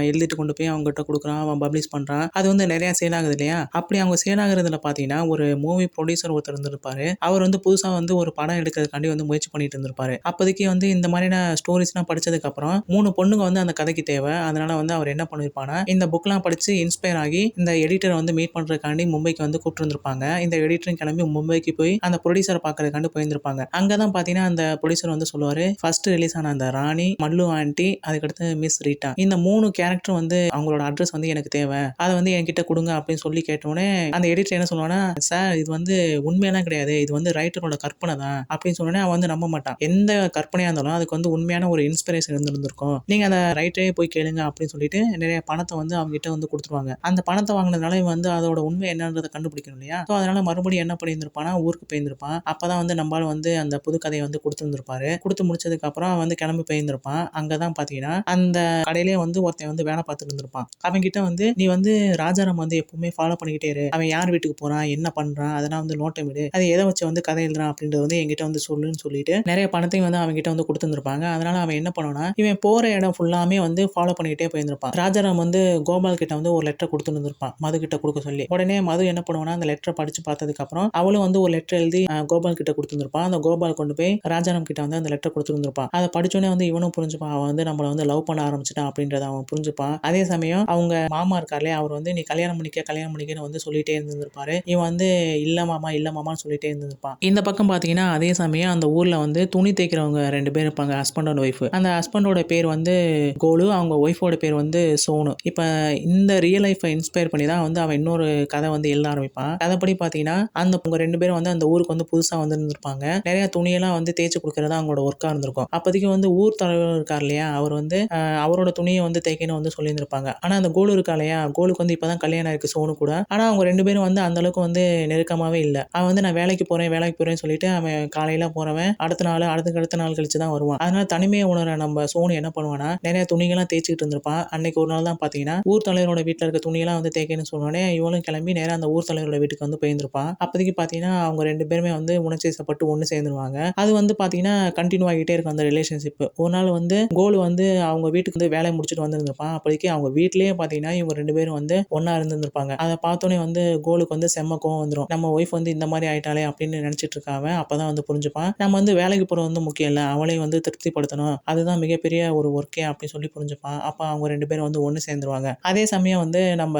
[SPEAKER 1] எழுதிட்டு கொண்டு போய் அவங்ககிட்ட குடுக்குறான். அவன் பப்ளிஷ் பண்றான். அது வந்து நெறைய சேல் ஆகுது இல்லையா? அப்படி அவங்க சேல் ஆகுறதுல பார்த்தீங்கன்னா, ஒரு மூவி புரொடியூசர் ஒருத்தர் இருந்திருப்பாரு. அவர் வந்து புதுசா வந்து ஒரு படம் எடுக்கிறதுக்காண்டி வந்து முயற்சி பண்ணிட்டு இருந்திருப்பாரு. அப்போதைக்கு வந்து இந்த மாதிரியான ஸ்டோரீஸ்லாம் படிச்சதுக்கு அப்புறம் 3 பொண்ணுங்க வந்து அந்த கதைக்கு தேவை. அதனால வந்து அவர் என்ன பண்ணியிருப்பார்னா, இந்த புக்லாம் படிச்சு இன்ஸ்பயர் ஆகி இந்த எடிட்டர வந்து மீட் பண்றதுக்காண்டி மும்பைக்கு வந்து கூப்பிட்டுருந்திருப்பாங்க. இந்த எடிட்டரும் கிளம்பி மும்பைக்கு போய் அந்த புரொடியூசர பார்க்கறதுக்காண்டி போயிருந்திருப்பாங்க. அங்க தான் பார்த்தீங்கன்னா, அந்த புரொடியூசர் வந்து சொல்லுவாரு, ஃபர்ஸ்ட் ரிலீஸ் ஆன அந்த ராணி, மல்லு ஆன்டி, அதுக்கடுத்து மிஸ் ரீட்டா. இந்த 3 கேரக்டர் வந்து அவங்களோட அட்ரஸ் வந்து எனக்கு தேவை. அத வந்து என்கிட்ட குடுங்க அப்படின்னு சொல்லி கேட்டோனே, அந்த எடிட்டர் என்ன சொல்லுவான்னா, சார் இது வந்து உண்மையெல்லாம் கிடையாது. இது வந்து ரைட்டரோட கற்பனை தான் அப்படின்னு சொன்னோனே அவன் வந்து நம்ப மாட்டான். எந்த கற்பனையா இருந்தாலும் அதுக்கு வந்து உண்மையான ஒரு இன்ஸ்பிரேஷன் இருந்திருக்கும். நீங்க அந்த ரைட்டரே போய் கேளுங்க அப்படின்னு சொல்லிட்டு நிறைய பணத்த வந்து அவங்க கிட்ட வந்து குடுத்துருவாங்க. அந்த பணத்த வாங்குனதுனால இவன் வந்து அதோட உண்மை என்னன்றத கண்டுபிடிக்கணும் இல்லையா? ஸோ அதனால மறுபடியும் என்ன பண்ணியிருந்திருப்பான்னா, ஊருக்கு போயிருந்திருப்பான். அப்பதான் வந்து நம்பால வந்து அந்த புது கதைய வந்து குடுத்திருந்திருப்பாரு. குடுத்து முடிச்சதுக்கு அப்புறம் அவன் வந்து கிளம்பி போயிருந்திருப்பான். அங்க தான் பார்த்தீங்கன்னா, அந்த கடையிலேயே வந்து ஒருத்தன் வந்து வேலை பார்த்துட்டு இருந்திருப்பான். அவன்கிட்ட வந்து நீ வந்து ராஜாராம் வந்து எப்பவுமே ஃபாலோ பண்ணிக்கிட்டே இரு. அவன் யார் வீட்டுக்கு போறான், என்ன பண்றான், அதெல்லாம் வந்து நோட்டமிடு. அது எத வச்சு வந்து கதை எழுதுறான் அப்படின்றத வந்து என்கிட்ட வந்து சொல்லுன்னு சொல்லிட்டு நிறைய பணத்தையும் வந்து அவன்கிட்ட வந்து குடுத்திருந்திருப்பாங்க. அதனால அவன் என்ன பண்ணுவானா, இவன் போற இடம் ஃபுல்லாமே வந்து ஃபாலோ பண்ணிக்கிட்டே போயிருந்திருப்பான். ராஜாராம் வந்து கோபால் கிட்ட வந்து ஒரு லெட்டர் குடுத்துட்டு இருந்திருப்பான், மது கிட்ட குடுக்க சொல்லி. உடனே மது என்ன பண்ணுவானா, அந்த லெட்டர படிச்சு பார்த்ததுக்கு அப்புறம் அவளும் வந்து ஒரு லெட்டர் எழுதி கோபால் கிட்ட குடுத்திருந்திருப்பான். அந்த கோபால் கொண்டு போய் ராஜாராம் கிட்ட வந்து அந்த லெட்டர் குடுத்திருந்திருப்பான். அத படிச்சோனே வந்து இவனும் புரிஞ்சுப்பான். அவன் வந்து நம்மள வந்து லவ் பண்ண ஆரம்பிச்சுட்டான் அப்படின்றத அவன் புரிஞ்சுப்பான். அதே சமயம் அவங்க மாமா இருக்கார்லயா, அவர் வந்து நீ கல்யாணம் பண்ணிக்கன்னு வந்து சொல்லிட்டே இருந்திருப்பாரு. இவன் வந்து இல்ல மாமா, இல்ல மாமான்னு சொல்லிட்டே இருந்திருப்பான். இந்த பக்கம் பார்த்தீங்கன்னா, அதே சமயம் அந்த ஊர்ல வந்து துணி தேய்க்கிறவங்க 2 பேர் இருப்பாங்க. Husband and wife. அந்த ஹஸ்பண்டோட பேர் வந்து கோலு. அவங்க ஒய்ஃபோட பேர் வந்து சோனு. இப்ப இந்த ரியல் லைஃப்ப இன்ஸ்பயர் பண்ணி தான் வந்து அவன் இன்னொரு கதை வந்து எழுத ஆரம்பிப்பான். கதைப்படி பார்த்தீங்கன்னா, அவங்க 2 பேரும் வந்து அந்த ஊருக்கு வந்து புதுசா வந்திருந்திருப்பாங்க. நெறைய துணியெல்லாம் வந்து தேய்ச்சு குடுக்குறது அவங்களோட ஒர்க்கா இருந்திருக்கும். அப்போதைக்கு வந்து ஊர் தலைவர் இருக்கார் இல்லையா, அவர் வந்து அவரோட துணிய வந்து தேய்க்கன்னு வந்து சொல்லியிருந்திருப்பாங்க. ஆனா அந்த கோலு இருக்கா இல்லையா, கோலுக்கு வந்து இப்பதான் கல்யாணம் ஆயிருக்கு சோனு கூட. ஆனா அவங்க 2 பேரும் வந்து அந்த அளவுக்கு வந்து நெருக்கமாவே இல்ல. அவன் வந்து நான் வேலைக்கு போறேன்னு சொல்லிட்டு அவன் காலையில போறவன் அடுத்த நாள் கழிச்சு தான் வருவான். அதனால தனிமையை உணர நம்ம சோனு என்ன பண்ணுவானா, நெறைய துணிகள்லாம் தேய்ச்சிட்டு இருந்திருப்பான். அன்னைக்கு ஒரு நாள் தான் பார்த்தீங்கன்னா, ஊர் தலைவரோட வீட்ல இருக்க துணியெல்லாம் வந்து தேய்க்கன்னு சொன்னோனே, இவளும் கிளம்பி நேரா அந்த ஊர் தலைவரோட வீட்டுக்கு வந்து போயிருந்திருப்பான். அப்போதைக்கு பார்த்தீங்கன்னா, அவங்க 2 பேருமே வந்து உணர்ச்சி வசப்பட்டு ஒண்ணு சேர்ந்துருவாங்க. அது வந்து பார்த்தீங்கன்னா, கன்டின்யூ ஆகிட்டே இருக்கும் அந்த ரிலேஷன்ஷிப். ஒரு நாள் வந்து கோலு வந்து அவங்க வீட்டுக்கு வந்து வேலைய முடிச்சுட்டு வந்திருந்திருப்பான். அப்போதைக்கு அவங்க வீட்லயே பார்த்தீங்கன்னா, இவங்க 2 பேரும் வந்து ஒண்ணா இருந்திருந்திருப்பாங்க. அத பார்த்தோனே வந்து கோலுக்கு வந்து செம்ம கோவம் வந்துரும். நம்ம ஒய்ஃப் வந்து இந்த மாரி ஆயிட்டாளே அப்படின்னு நினைச்சிட்டு இருக்க அவன் அப்பதான் வந்து புரிஞ்சுப்பான். நம்ம வந்து வேலைக்கு போறது வந்து முக்கியம் இல்ல. அவளையும் வந்து திருப்திப்படுத்தணும். அதுதான் மிகப்பெரிய ஒரு ஒர்க்கே அப்படின்னு சொல்லி புரிஞ்சுப்பான். அப்ப அவங்க 2 பேரும் வந்து ஒண்ணு சேர்ந்துருவாங்க. அதே சமயம் வந்து நம்ம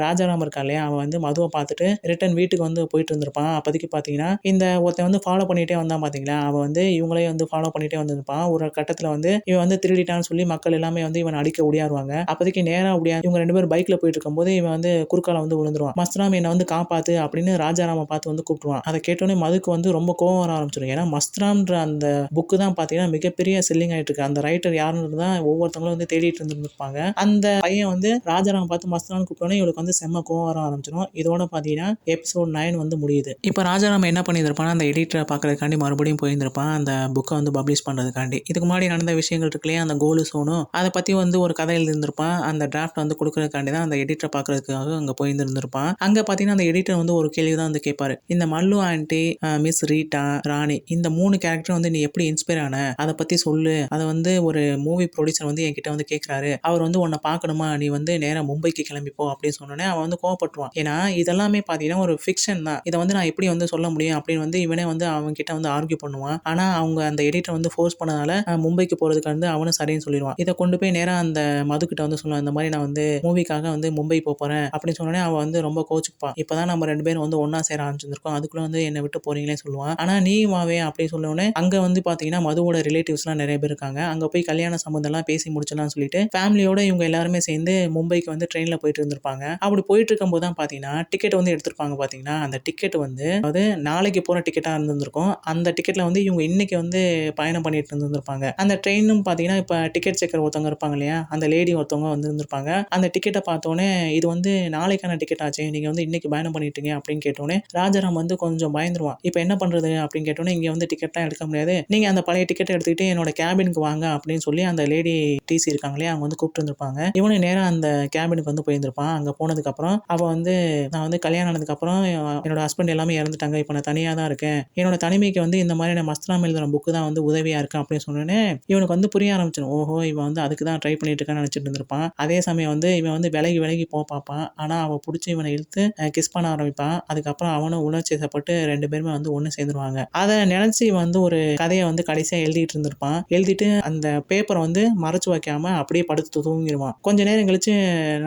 [SPEAKER 1] ராஜாராம் இருக்கான் இல்லையா, அவன் வந்து மதுவ பார்த்துட்டு ரிட்டர்ன் வீட்டுக்கு வந்து போயிட்டு இருந்திருப்பான். அப்போதைக்கு பார்த்தீங்கன்னா, இந்த ஒருத்தன் வந்து ஃபாலோ பண்ணிட்டே வந்தான் பார்த்தீங்களா, அவன் வந்து இவங்களையும் வந்து ஃபாலோ பண்ணிட்டே வந்திருப்பான். ஒரு கட்டத்துல வந்து இவன் வந்து திருடிட்டான்னு சொல்லி மக்கள் எல்லாமே வந்து இவனை அடிக்க ஓடியாருவாங்க. அப்போதைக்கு நேரா இவங்க 2 பேரும் பைக்ல போயிட்டு இருக்கும்போது இவன் வந்து குறுக்கால வந்து விழுந்துருவான். மஸ்தராம் என்ன வந்து காப்பாத்து அப்படின்னு ராஜாராம பார்த்து வந்து கூப்பிடுவான். அதை கேட்டோனே மதுக்கு வந்து ரொம்ப கோவம் வர ஆரம்பிச்சிடும். ஏன்னா மஸ்தராம்ன்ற அந்த புக்கு தான் பார்த்தீங்கன்னா மிகப்பெரிய செல்லிங் ஆயிட்டு இருக்கு. அந்த ரைட்டர் யாருன்னு தான் ஒவ்வொருத்தவங்களும் வந்து தேடிட்டு இருந்திருப்பாங்க. அந்த பையன் வந்து ராஜாராம் பார்த்து மஸ்தராம் கூப்பிட்டோனே இவளுக்கு வந்து செம்ம கோவம் வர ஆரம்பிச்சிடும். இதோட பார்த்தீங்கன்னா எபிசோட் 9 வந்து முடியுது. இப்போ ராஜாராம் என்ன பண்ணியிருப்பான், அந்த எடிட்டரை பார்க்கறதுக்காண்டி மறுபடியும் போயிருந்திருப்பான் அந்த புக்கை வந்து பப்ளிஷ் பண்றதுக்காண்டி. இதுக்கு முன்னாடி நடந்த விஷயங்கள் இருக்கு இல்லையா, அந்த கோலு சோனு அதை பத்தி வந்து ஒரு கதை எழுதியிருந்திருப்பான். அந்த டிராஃப்ட் வந்து கொடுக்கறதுக்காண்டி தான் அந்த எடிட்டரை பார்க்கறதுக்காக அங்க போயிருந்திருப்பான். அங்க பார்த்தீங்கன்னா அந்த எடிட்டர் வந்து ஒரு கேள்வி தான் வந்து கேட்பாரு. இந்த மல்லு ஆண்டி, மிஸ் ரீட்டா, ராணி இந்த 3 கேரக்டர் வந்து நீ எப்படி இன்ஸ்பயர் ஆன, அதை பத்தி சொல்லு. அதை வந்து ஒரு மூவி ப்ரொடியூசர் வந்து என்கிட்ட வந்து கேட்கிறாரு. அவர் வந்து உன்னை பார்க்கணுமா, நீ வந்து நேரா மும்பைக்கு கிளம்பிப்போ அப்படின்னு சொன்னோன்னே அவன் வந்து கோவப்பட்டுருவான். ஏன்னா இதெல்லாமே பார்த்தீங்கன்னா ஒரு ஃபிக்ஷன் தான். இதை வந்து நான் எப்படி வந்து சொல்ல முடியும் அப்படின்னு வந்து இவனே வந்து அவன் கிட்ட வந்து ஆர்கியூ பண்ணுவான். ஆனா அவங்க அந்த எடிட்டர் வந்து ஃபோர்ஸ் பண்ணதால மும்பைக்கு போறதுக்கு வந்து அவனும் சரின்னு சொல்லிடுவான். இதை கொண்டு போய் நேரா அந்த மது கிட்ட வந்து சொல்லுவான். இந்த மாதிரி நான் வந்து மூவிக்காக வந்து மும்பை போறேன் அப்படின்னு சொன்னோடனே அவன் வந்து ரொம்ப கோச்சுப்பான். இப்பதான் நம்ம 2 பேரும் வந்து ஒண்ணா சேர ஆரம்பிச்சிருக்கோம், அதுக்குள்ள வந்து என்னை விட்டு போறீங்களே சொல்லுவான். ஆனா நீ வாவே அப்படின்னு சொன்னோடனே அங்க வந்து பாத்தீங்கன்னா மதுவோட ரிலேட்டிவ்ஸ்லாம் நிறைய பேர் இருக்காங்க. அங்க போய் கல்யாண சம்பந்தம் எல்லாம் பேசி முடிச்சலாம்னு சொல்லிட்டு ஃபேமிலியோட இவங்க எல்லாருமே சேர்ந்து மும்பைக்கு வந்து ட்ரெயின்ல போயிட்டு இருந்திருப்பாங்க. அப்படி போயிட்டு இருக்கும்போது தான் பாத்தீங்கன்னா டிக்கெட் வந்து எடுத்திருப்பாங்க. பாத்தீங்கன்னா அந்த டிக்கெட் வந்து அதாவது நாளைக்கு போற டிக்கெட்டா இருந்திருக்கும். அந்த டிக்கெட்ல வந்து இவங்க இன்னைக்கு வந்து பயணம் பண்ணிட்டு இருந்திருப்பாங்க. அந்த ட்ரெயினும் பாத்தீங்கன்னா இப்ப டிக்கெட் செக்கர் ஒருத்தவங்க இருப்பாங்க இல்லையா, அந்த லேடி ஒருத்தவங்க வந்து இருந்திருப்பாங்க. அந்த டிக்கெட்டை பார்த்தோன்னே இது வந்து நாளைக்கான டிக்கெட் ஆச்சு, நீங்க வந்து இன்னைக்கு பயணம் பண்ணிட்டீங்க அப்படின்னு கேட்டோன்னே ராஜாராம் வந்து கொஞ்சம் பயந்துருவான். இப்போ என்ன பண்றது அப்படின்னு கேட்டோன்னே இங்க வந்து டிக்கெட்லாம் எடுக்க முடியாது, நீங்க அந்த பழைய டிக்கெட்டை எடுத்துக்கிட்டு என்னோட கேபினுக்கு வாங்க அப்படின்னு சொல்லி அந்த லேடி டிசி இருக்காங்களே அவங்க வந்து கூப்பிட்டு இருந்திருப்பாங்க. இவனு நேரா அந்த கேபினுக்கு வந்து போயிருந்திருப்பான். அங்க போனதுக்கு அப்புறம் அவ வந்து நான் வந்து கல்யாணம் ஆனதுக்கு அப்புறம் என்னோட ஹஸ்பண்ட் எல்லாமே இறந்துட்டாங்க, இப்போ நான் தனியா தான் இருக்கேன், என்னோட தனிமைக்கு வந்து இந்த மாதிரி மஸ்தராம் எழுதுற புக்கு தான் வந்து உதவியா இருக்கு அப்படின்னு சொன்னோன்னே இவனுக்கு வந்து புரிய ஆரம்பிச்சிடும். ஓஹோ இவன் வந்து அதுக்கு தான் ட்ரை பண்ணிட்டு இருக்கான்னு நினைச்சிட்டு இருந்திருப்பான். அதே சமயம் வந்து இவன் வந்து விலகி விலகி பார்ப்பான். ஆனா அவ பிடிச்சி இவனை இழுத்து கிஸ் பண்ண ஆரம்பிப்பான். அதுக்கப்புறம் அவனும் உணர்ச்சி வசப்பட்டு 2 பேருமே வந்து ஒண்ணு சேர்ந்துருவாங்க. அதை நினைச்சு இவன் வந்து ஒரு கதையை வந்து கடைசியா எழுதிட்டு இருந்திருப்பான். எழுதிட்டு அந்த பேப்பரை வந்து மறைச்சு வைக்காம அப்படியே படுத்து தூங்கிடுவான். கொஞ்ச நேரம் கழிச்சு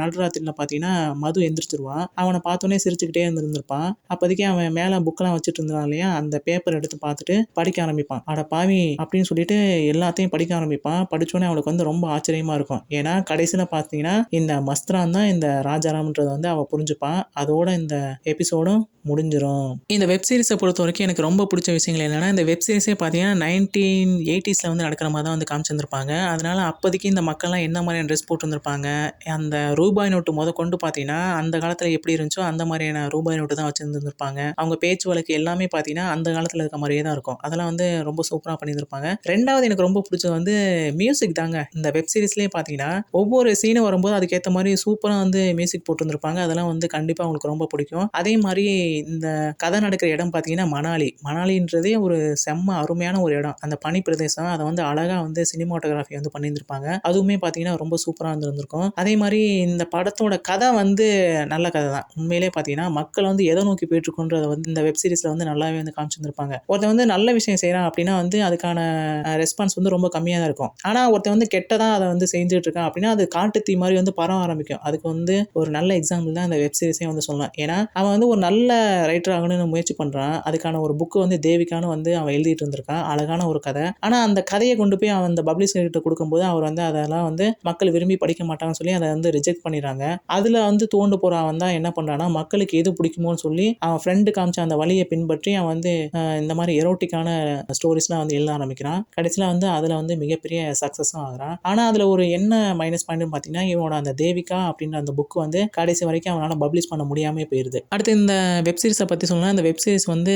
[SPEAKER 1] நடுராத்திரில பாத்தீங்கன்னா மது எந்திரிச்சிருவான். அவனை பார்த்தோன்னே சிரிச்சுக்கிட்டே இருந்திருப்பான். அப்போதைக்கு அவன் மேல புக்கெல்லாம் வச்சுட்டு இருந்தான் இல்லையா, அந்த பேப்பர் எடுத்து பார்த்துட்டு படிக்க ஆரம்பிப்பான். அட பாவி அப்படின்னு சொல்லிட்டு எல்லாத்தையும் படிக்க ஆரம்பிப்பான். படிச்சோன்னே அவளுக்கு வந்து ரொம்ப ஆச்சரியமா இருக்கும். ஏன்னா கடைசியில பார்த்தீங்கன்னா இந்த மஸ்த்ரான் தான் இந்த ராஜாராம்ன்றத வந்து அவ புரிஞ்சுப்பான். அதோட இந்த எபிசோடும் முடிஞ்சிரும். இந்த வெப் சீரிஸை பொறுத்த வரைக்கும் எனக்கு ரொம்ப பிடிச்ச விஷயங்கள் என்னன்னா, இந்த வெப் சீரிஸே பார்த்தீங்கன்னா 1980ஸ்ல வந்து நடக்கிற மாதிரி தான் வந்து காமிச்சிருந்திருப்பாங்க. அதனால அப்போதைக்கு இந்த மக்கள்லாம் என்ன மாதிரியான ட்ரெஸ் போட்டுருந்துருப்பாங்க, அந்த ரூபாய் நோட்டு கொண்டு பார்த்தீங்கன்னா அந்த காலத்தில் எப்படி இருந்துச்சோ அந்த மாதிரியான ரூபாய் நோட்டு தான் வச்சிருந்துருப்பாங்க. அவங்க பேச்சு வழக்கு எல்லாமே பார்த்தீங்கன்னா அந்த காலத்தில் இருக்க மாதிரியே தான் இருக்கும். அதெல்லாம் வந்து ரொம்ப சூப்பராக பண்ணியிருந்திருப்பாங்க. ரெண்டாவது எனக்கு ரொம்ப பிடிச்சது வந்து மியூசிக் தாங்க. இந்த வெப் சீரிஸ்லேயே பார்த்தீங்கன்னா ஒவ்வொரு சீனும் வரும்போது அதுக்கேற்ற மாதிரி சூப்பராக வந்து மியூசிக் போட்டுருந்துருப்பாங்க. அதெல்லாம் வந்து கண்டிப்பாக உங்களுக்கு ரொம்ப பிடிக்கும். அதே மாதிரி இந்த கதை நடக்கிற இடம் பார்த்தீங்கன்னா மணாலின்றதே ஒரு செம்ம அருமையான ஒரு இடம். அந்த பனி பிரதேசம் அதை வந்து வந்து அழகா வந்து சினிமாட்டோகிராஃபி வந்து பண்ணியிருந்திருப்பாங்க. அதுவுமே பார்த்தீங்கன்னா ரொம்ப சூப்பரா இருந்திருக்கும். அதே மாரி இந்த படத்தோட கதை வந்து நல்ல கதை தான். உண்மையிலேயே பார்த்தீங்கன்னா, மக்கள் வந்து எத நோக்கி போயிட்டுருக்கோன்றத வந்து இந்த வெப் சீரிஸ்ல வந்து நல்லாவே வந்து காமிச்சிருந்திருப்பாங்க. ஒருத்தன் வந்து நல்ல விஷயம் செய்றான் அப்படின்னா வந்து அதுக்கான ரெஸ்பான்ஸ் வந்து ரொம்ப கம்மியா தான் இருக்கும். ஆனா ஒருத்தன் வந்து கெட்டதா அத வந்து செஞ்சுட்டு இருக்கான் அப்படின்னா, அது காட்டு தீ மாரி வந்து பரவ ஆரம்பிக்கும். அதுக்கு வந்து ஒரு நல்ல எக்ஸாம்பிள் தான் இந்த வெப் சீரிஸே வந்து சொல்லலாம். ஏன்னா, அவன் வந்து ஒரு நல்ல ரைட்டர் ஆகணும்னு முயற்சி பண்றான். அதுக்கான ஒரு புக் வந்து தேவிகான்னு வந்து அவன் எழுதிட்டு இருந்திருக்கான். அழகான ஒரு கதை. ஆனா அந்த கதைய கொண்டு போய் அவன் அந்த பப்ளிஷர் கிட்ட குடுக்கும்போது, அவர் வந்து அதெல்லாம் வந்து மக்கள் விரும்பி படிக்க மாட்டாங்கன்னு சொல்லி அத வந்து ரிஜெக்ட் பண்ணிடுறாங்க. அதுல வந்து துவண்டு போற அவன் தான் என்ன பண்றான்னா, மக்களுக்கு எது பிடிக்குமோன்னு சொல்லி அவன் ஃப்ரெண்ட் காமிச்ச அந்த வழிய பின்பற்றி அவன் வந்து இந்த மாரி எரோட்டிக்கான ஸ்டோரீஸ்லாம் வந்து எழுத ஆரம்பிக்கிறான். கடைசியில வந்து அதுல வந்து மிகப்பெரிய சக்சஸும் ஆகுறான். ஆனா அதுல ஒரு என்ன மைனஸ் பாயிண்ட்னு பார்த்தீங்கன்னா, இவனோட அந்த தேவிகா அப்படின்ற அந்த புக் வந்து கடைசி வரைக்கும் அவனால பப்ளிஷ் பண்ண முடியாமயே போயிருது. அடுத்து இந்த வெப் சீரிஸ பத்தி சொல்லணும்னா, இந்த வெப் சீரிஸ் வந்து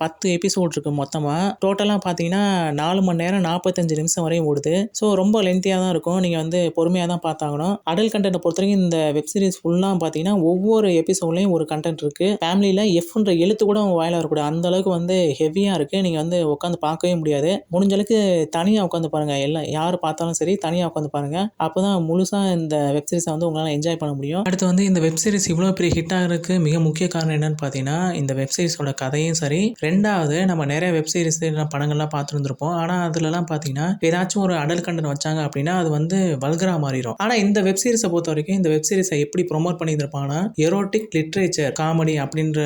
[SPEAKER 1] 10 எபிசோட் இருக்கு மொத்தமா. டோட்டலா பார்த்தீங்கன்னா 4 மணி நேரம் 45 நிமிஷம் வரையும் ஓடுது. ஸோ ரொம்ப லென்த்தியா தான் இருக்கும். நீங்க வந்து பொறுமையா தான் பார்த்தாகணும். அடல்ட் கன்டென்ட்ட பொறுத்தவரைக்கும் இந்த வெப் சீரிஸ் ஃபுல்லா பார்த்தீங்கன்னா, ஒவ்வொரு எபிசோட்லயும் ஒரு கன்டென்ட் இருக்கு. ஃபேமிலில எஃப்ன்ற எழுத்து கூட உங்க வாயில வரக்கூடாது. அந்த அளவுக்கு வந்து ஹெவியா இருக்கு. நீங்க வந்து உட்காந்து பார்க்கவே முடியாது. முடிஞ்ச அளவுக்கு தனியா உட்காந்து பாருங்க. எல்லாம் யார் பார்த்தாலும் சரி தனியா உட்காந்து பாருங்க. அப்பதான் முழுசா இந்த வெப் சீரிஸ வந்து உங்களால என்ஜாய் பண்ண முடியும். அடுத்து வந்து இந்த வெப் சீரிஸ் இவ்வளோ பெரிய ஹிட் ஆகுறதுக்கு மிக முக்கிய காரணம் என்னன்னு பார்த்தீங்கன்னா, இந்த வெப் சீரிஸோட கதையும் சரி, 2வது நம்ம நிறைய வெப் சீரிஸ் படங்கள்லாம் பார்த்துருந்துருப்போம். ஆனா அதுலலாம் பார்த்தீங்கன்னா, ஏதாச்சும் ஒரு அடல்ட் கன்டென்ட் வச்சாங்க அப்படின்னா, அது வந்து வல்கரா மாறிரும். ஆனா இந்த வெப் சீரிஸ பொறுத்தவரைக்கும் இந்த வெப் சீரிஸ எப்படி ப்ரொமோட் பண்ணியிருந்திருப்பாங்கன்னா, எரோட்டிக் லிட்ரேச்சர் காமெடி அப்படின்ற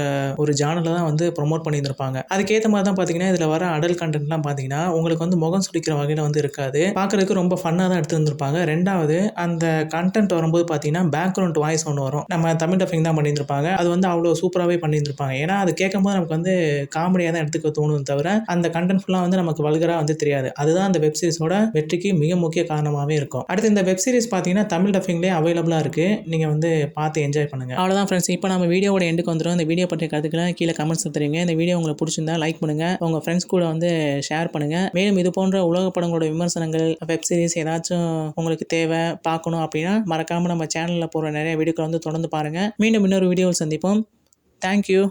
[SPEAKER 1] ஒரு ஜானர்ல தான் வந்து ப்ரொமோட் பண்ணியிருந்திருப்பாங்க. அதுக்கேத்த மாரி தான் பார்த்தீங்கன்னா, இதுல வர அடல்ட் கன்டென்ட்லாம் பார்த்தீங்கன்னா, உங்களுக்கு வந்து முகம் சுளிக்கிற வகையில வந்து இருக்காது. பார்க்கறதுக்கு ரொம்ப ஃபன்னா தான் எடுத்திருந்திருப்பாங்க. 2வது அந்த கன்டென்ட் வரும்போது பார்த்தீங்கன்னா, பேக்ரவுண்ட் வாய்ஸ் ஒண்ணு வரும். நம்ம தமிழ் டப்பிங் தான் பண்ணியிருந்திருப்பாங்க. அது வந்து அவ்வளோ சூப்பராவே பண்ணியிருந்திருப்பாங்க. ஏன்னா, அது கேட்கும்போது நமக்கு வந்து காமெடியா தான் எடுத்துக்க தோணுமே தவிர, அந்த கன்டென்ட் ஃபுல்லா வந்து நமக்கு வல்கரா வந்து தெரியாது. அதுதான் அந்த வெப் சீரிஸோட வெற்றிக்கு மிக முக்கிய காரணமாவே இருக்கும். அடுத்து இந்த வெப் சீரிஸ் பார்த்தீங்கன்னா, தமிழ் டப்பிங்லயே அவைலபிளா இருக்கு. நீங்க வந்து பார்த்து என்ஜாய் பண்ணுங்க. அவ்வளோதான் ஃப்ரெண்ட்ஸ். இப்போ நம்ம வீடியோவோட எண்டுக்கு வந்துரும். இந்த வீடியோ பற்றிய கருத்துக்களை கீழ கமெண்ட்ஸ்ல தெரிவிங்க. இந்த வீடியோ உங்களுக்கு பிடிச்சிருந்தா லைக் பண்ணுங்க. உங்க ஃப்ரெண்ட்ஸ் கூட வந்து ஷேர் பண்ணுங்க. மேலும் இது போன்ற உலக படங்களோட விமர்சனங்கள், வெப் சீரிஸ் ஏதாச்சும் உங்களுக்கு தேவை பார்க்கணும் அப்படின்னா, மறக்காம நம்ம சேனல்ல போடுற நிறைய வீடியோக்களை வந்து தொடர்ந்து பாருங்க. மீண்டும் இன்னொரு வீடியோவில் சந்திப்போம். Thank you.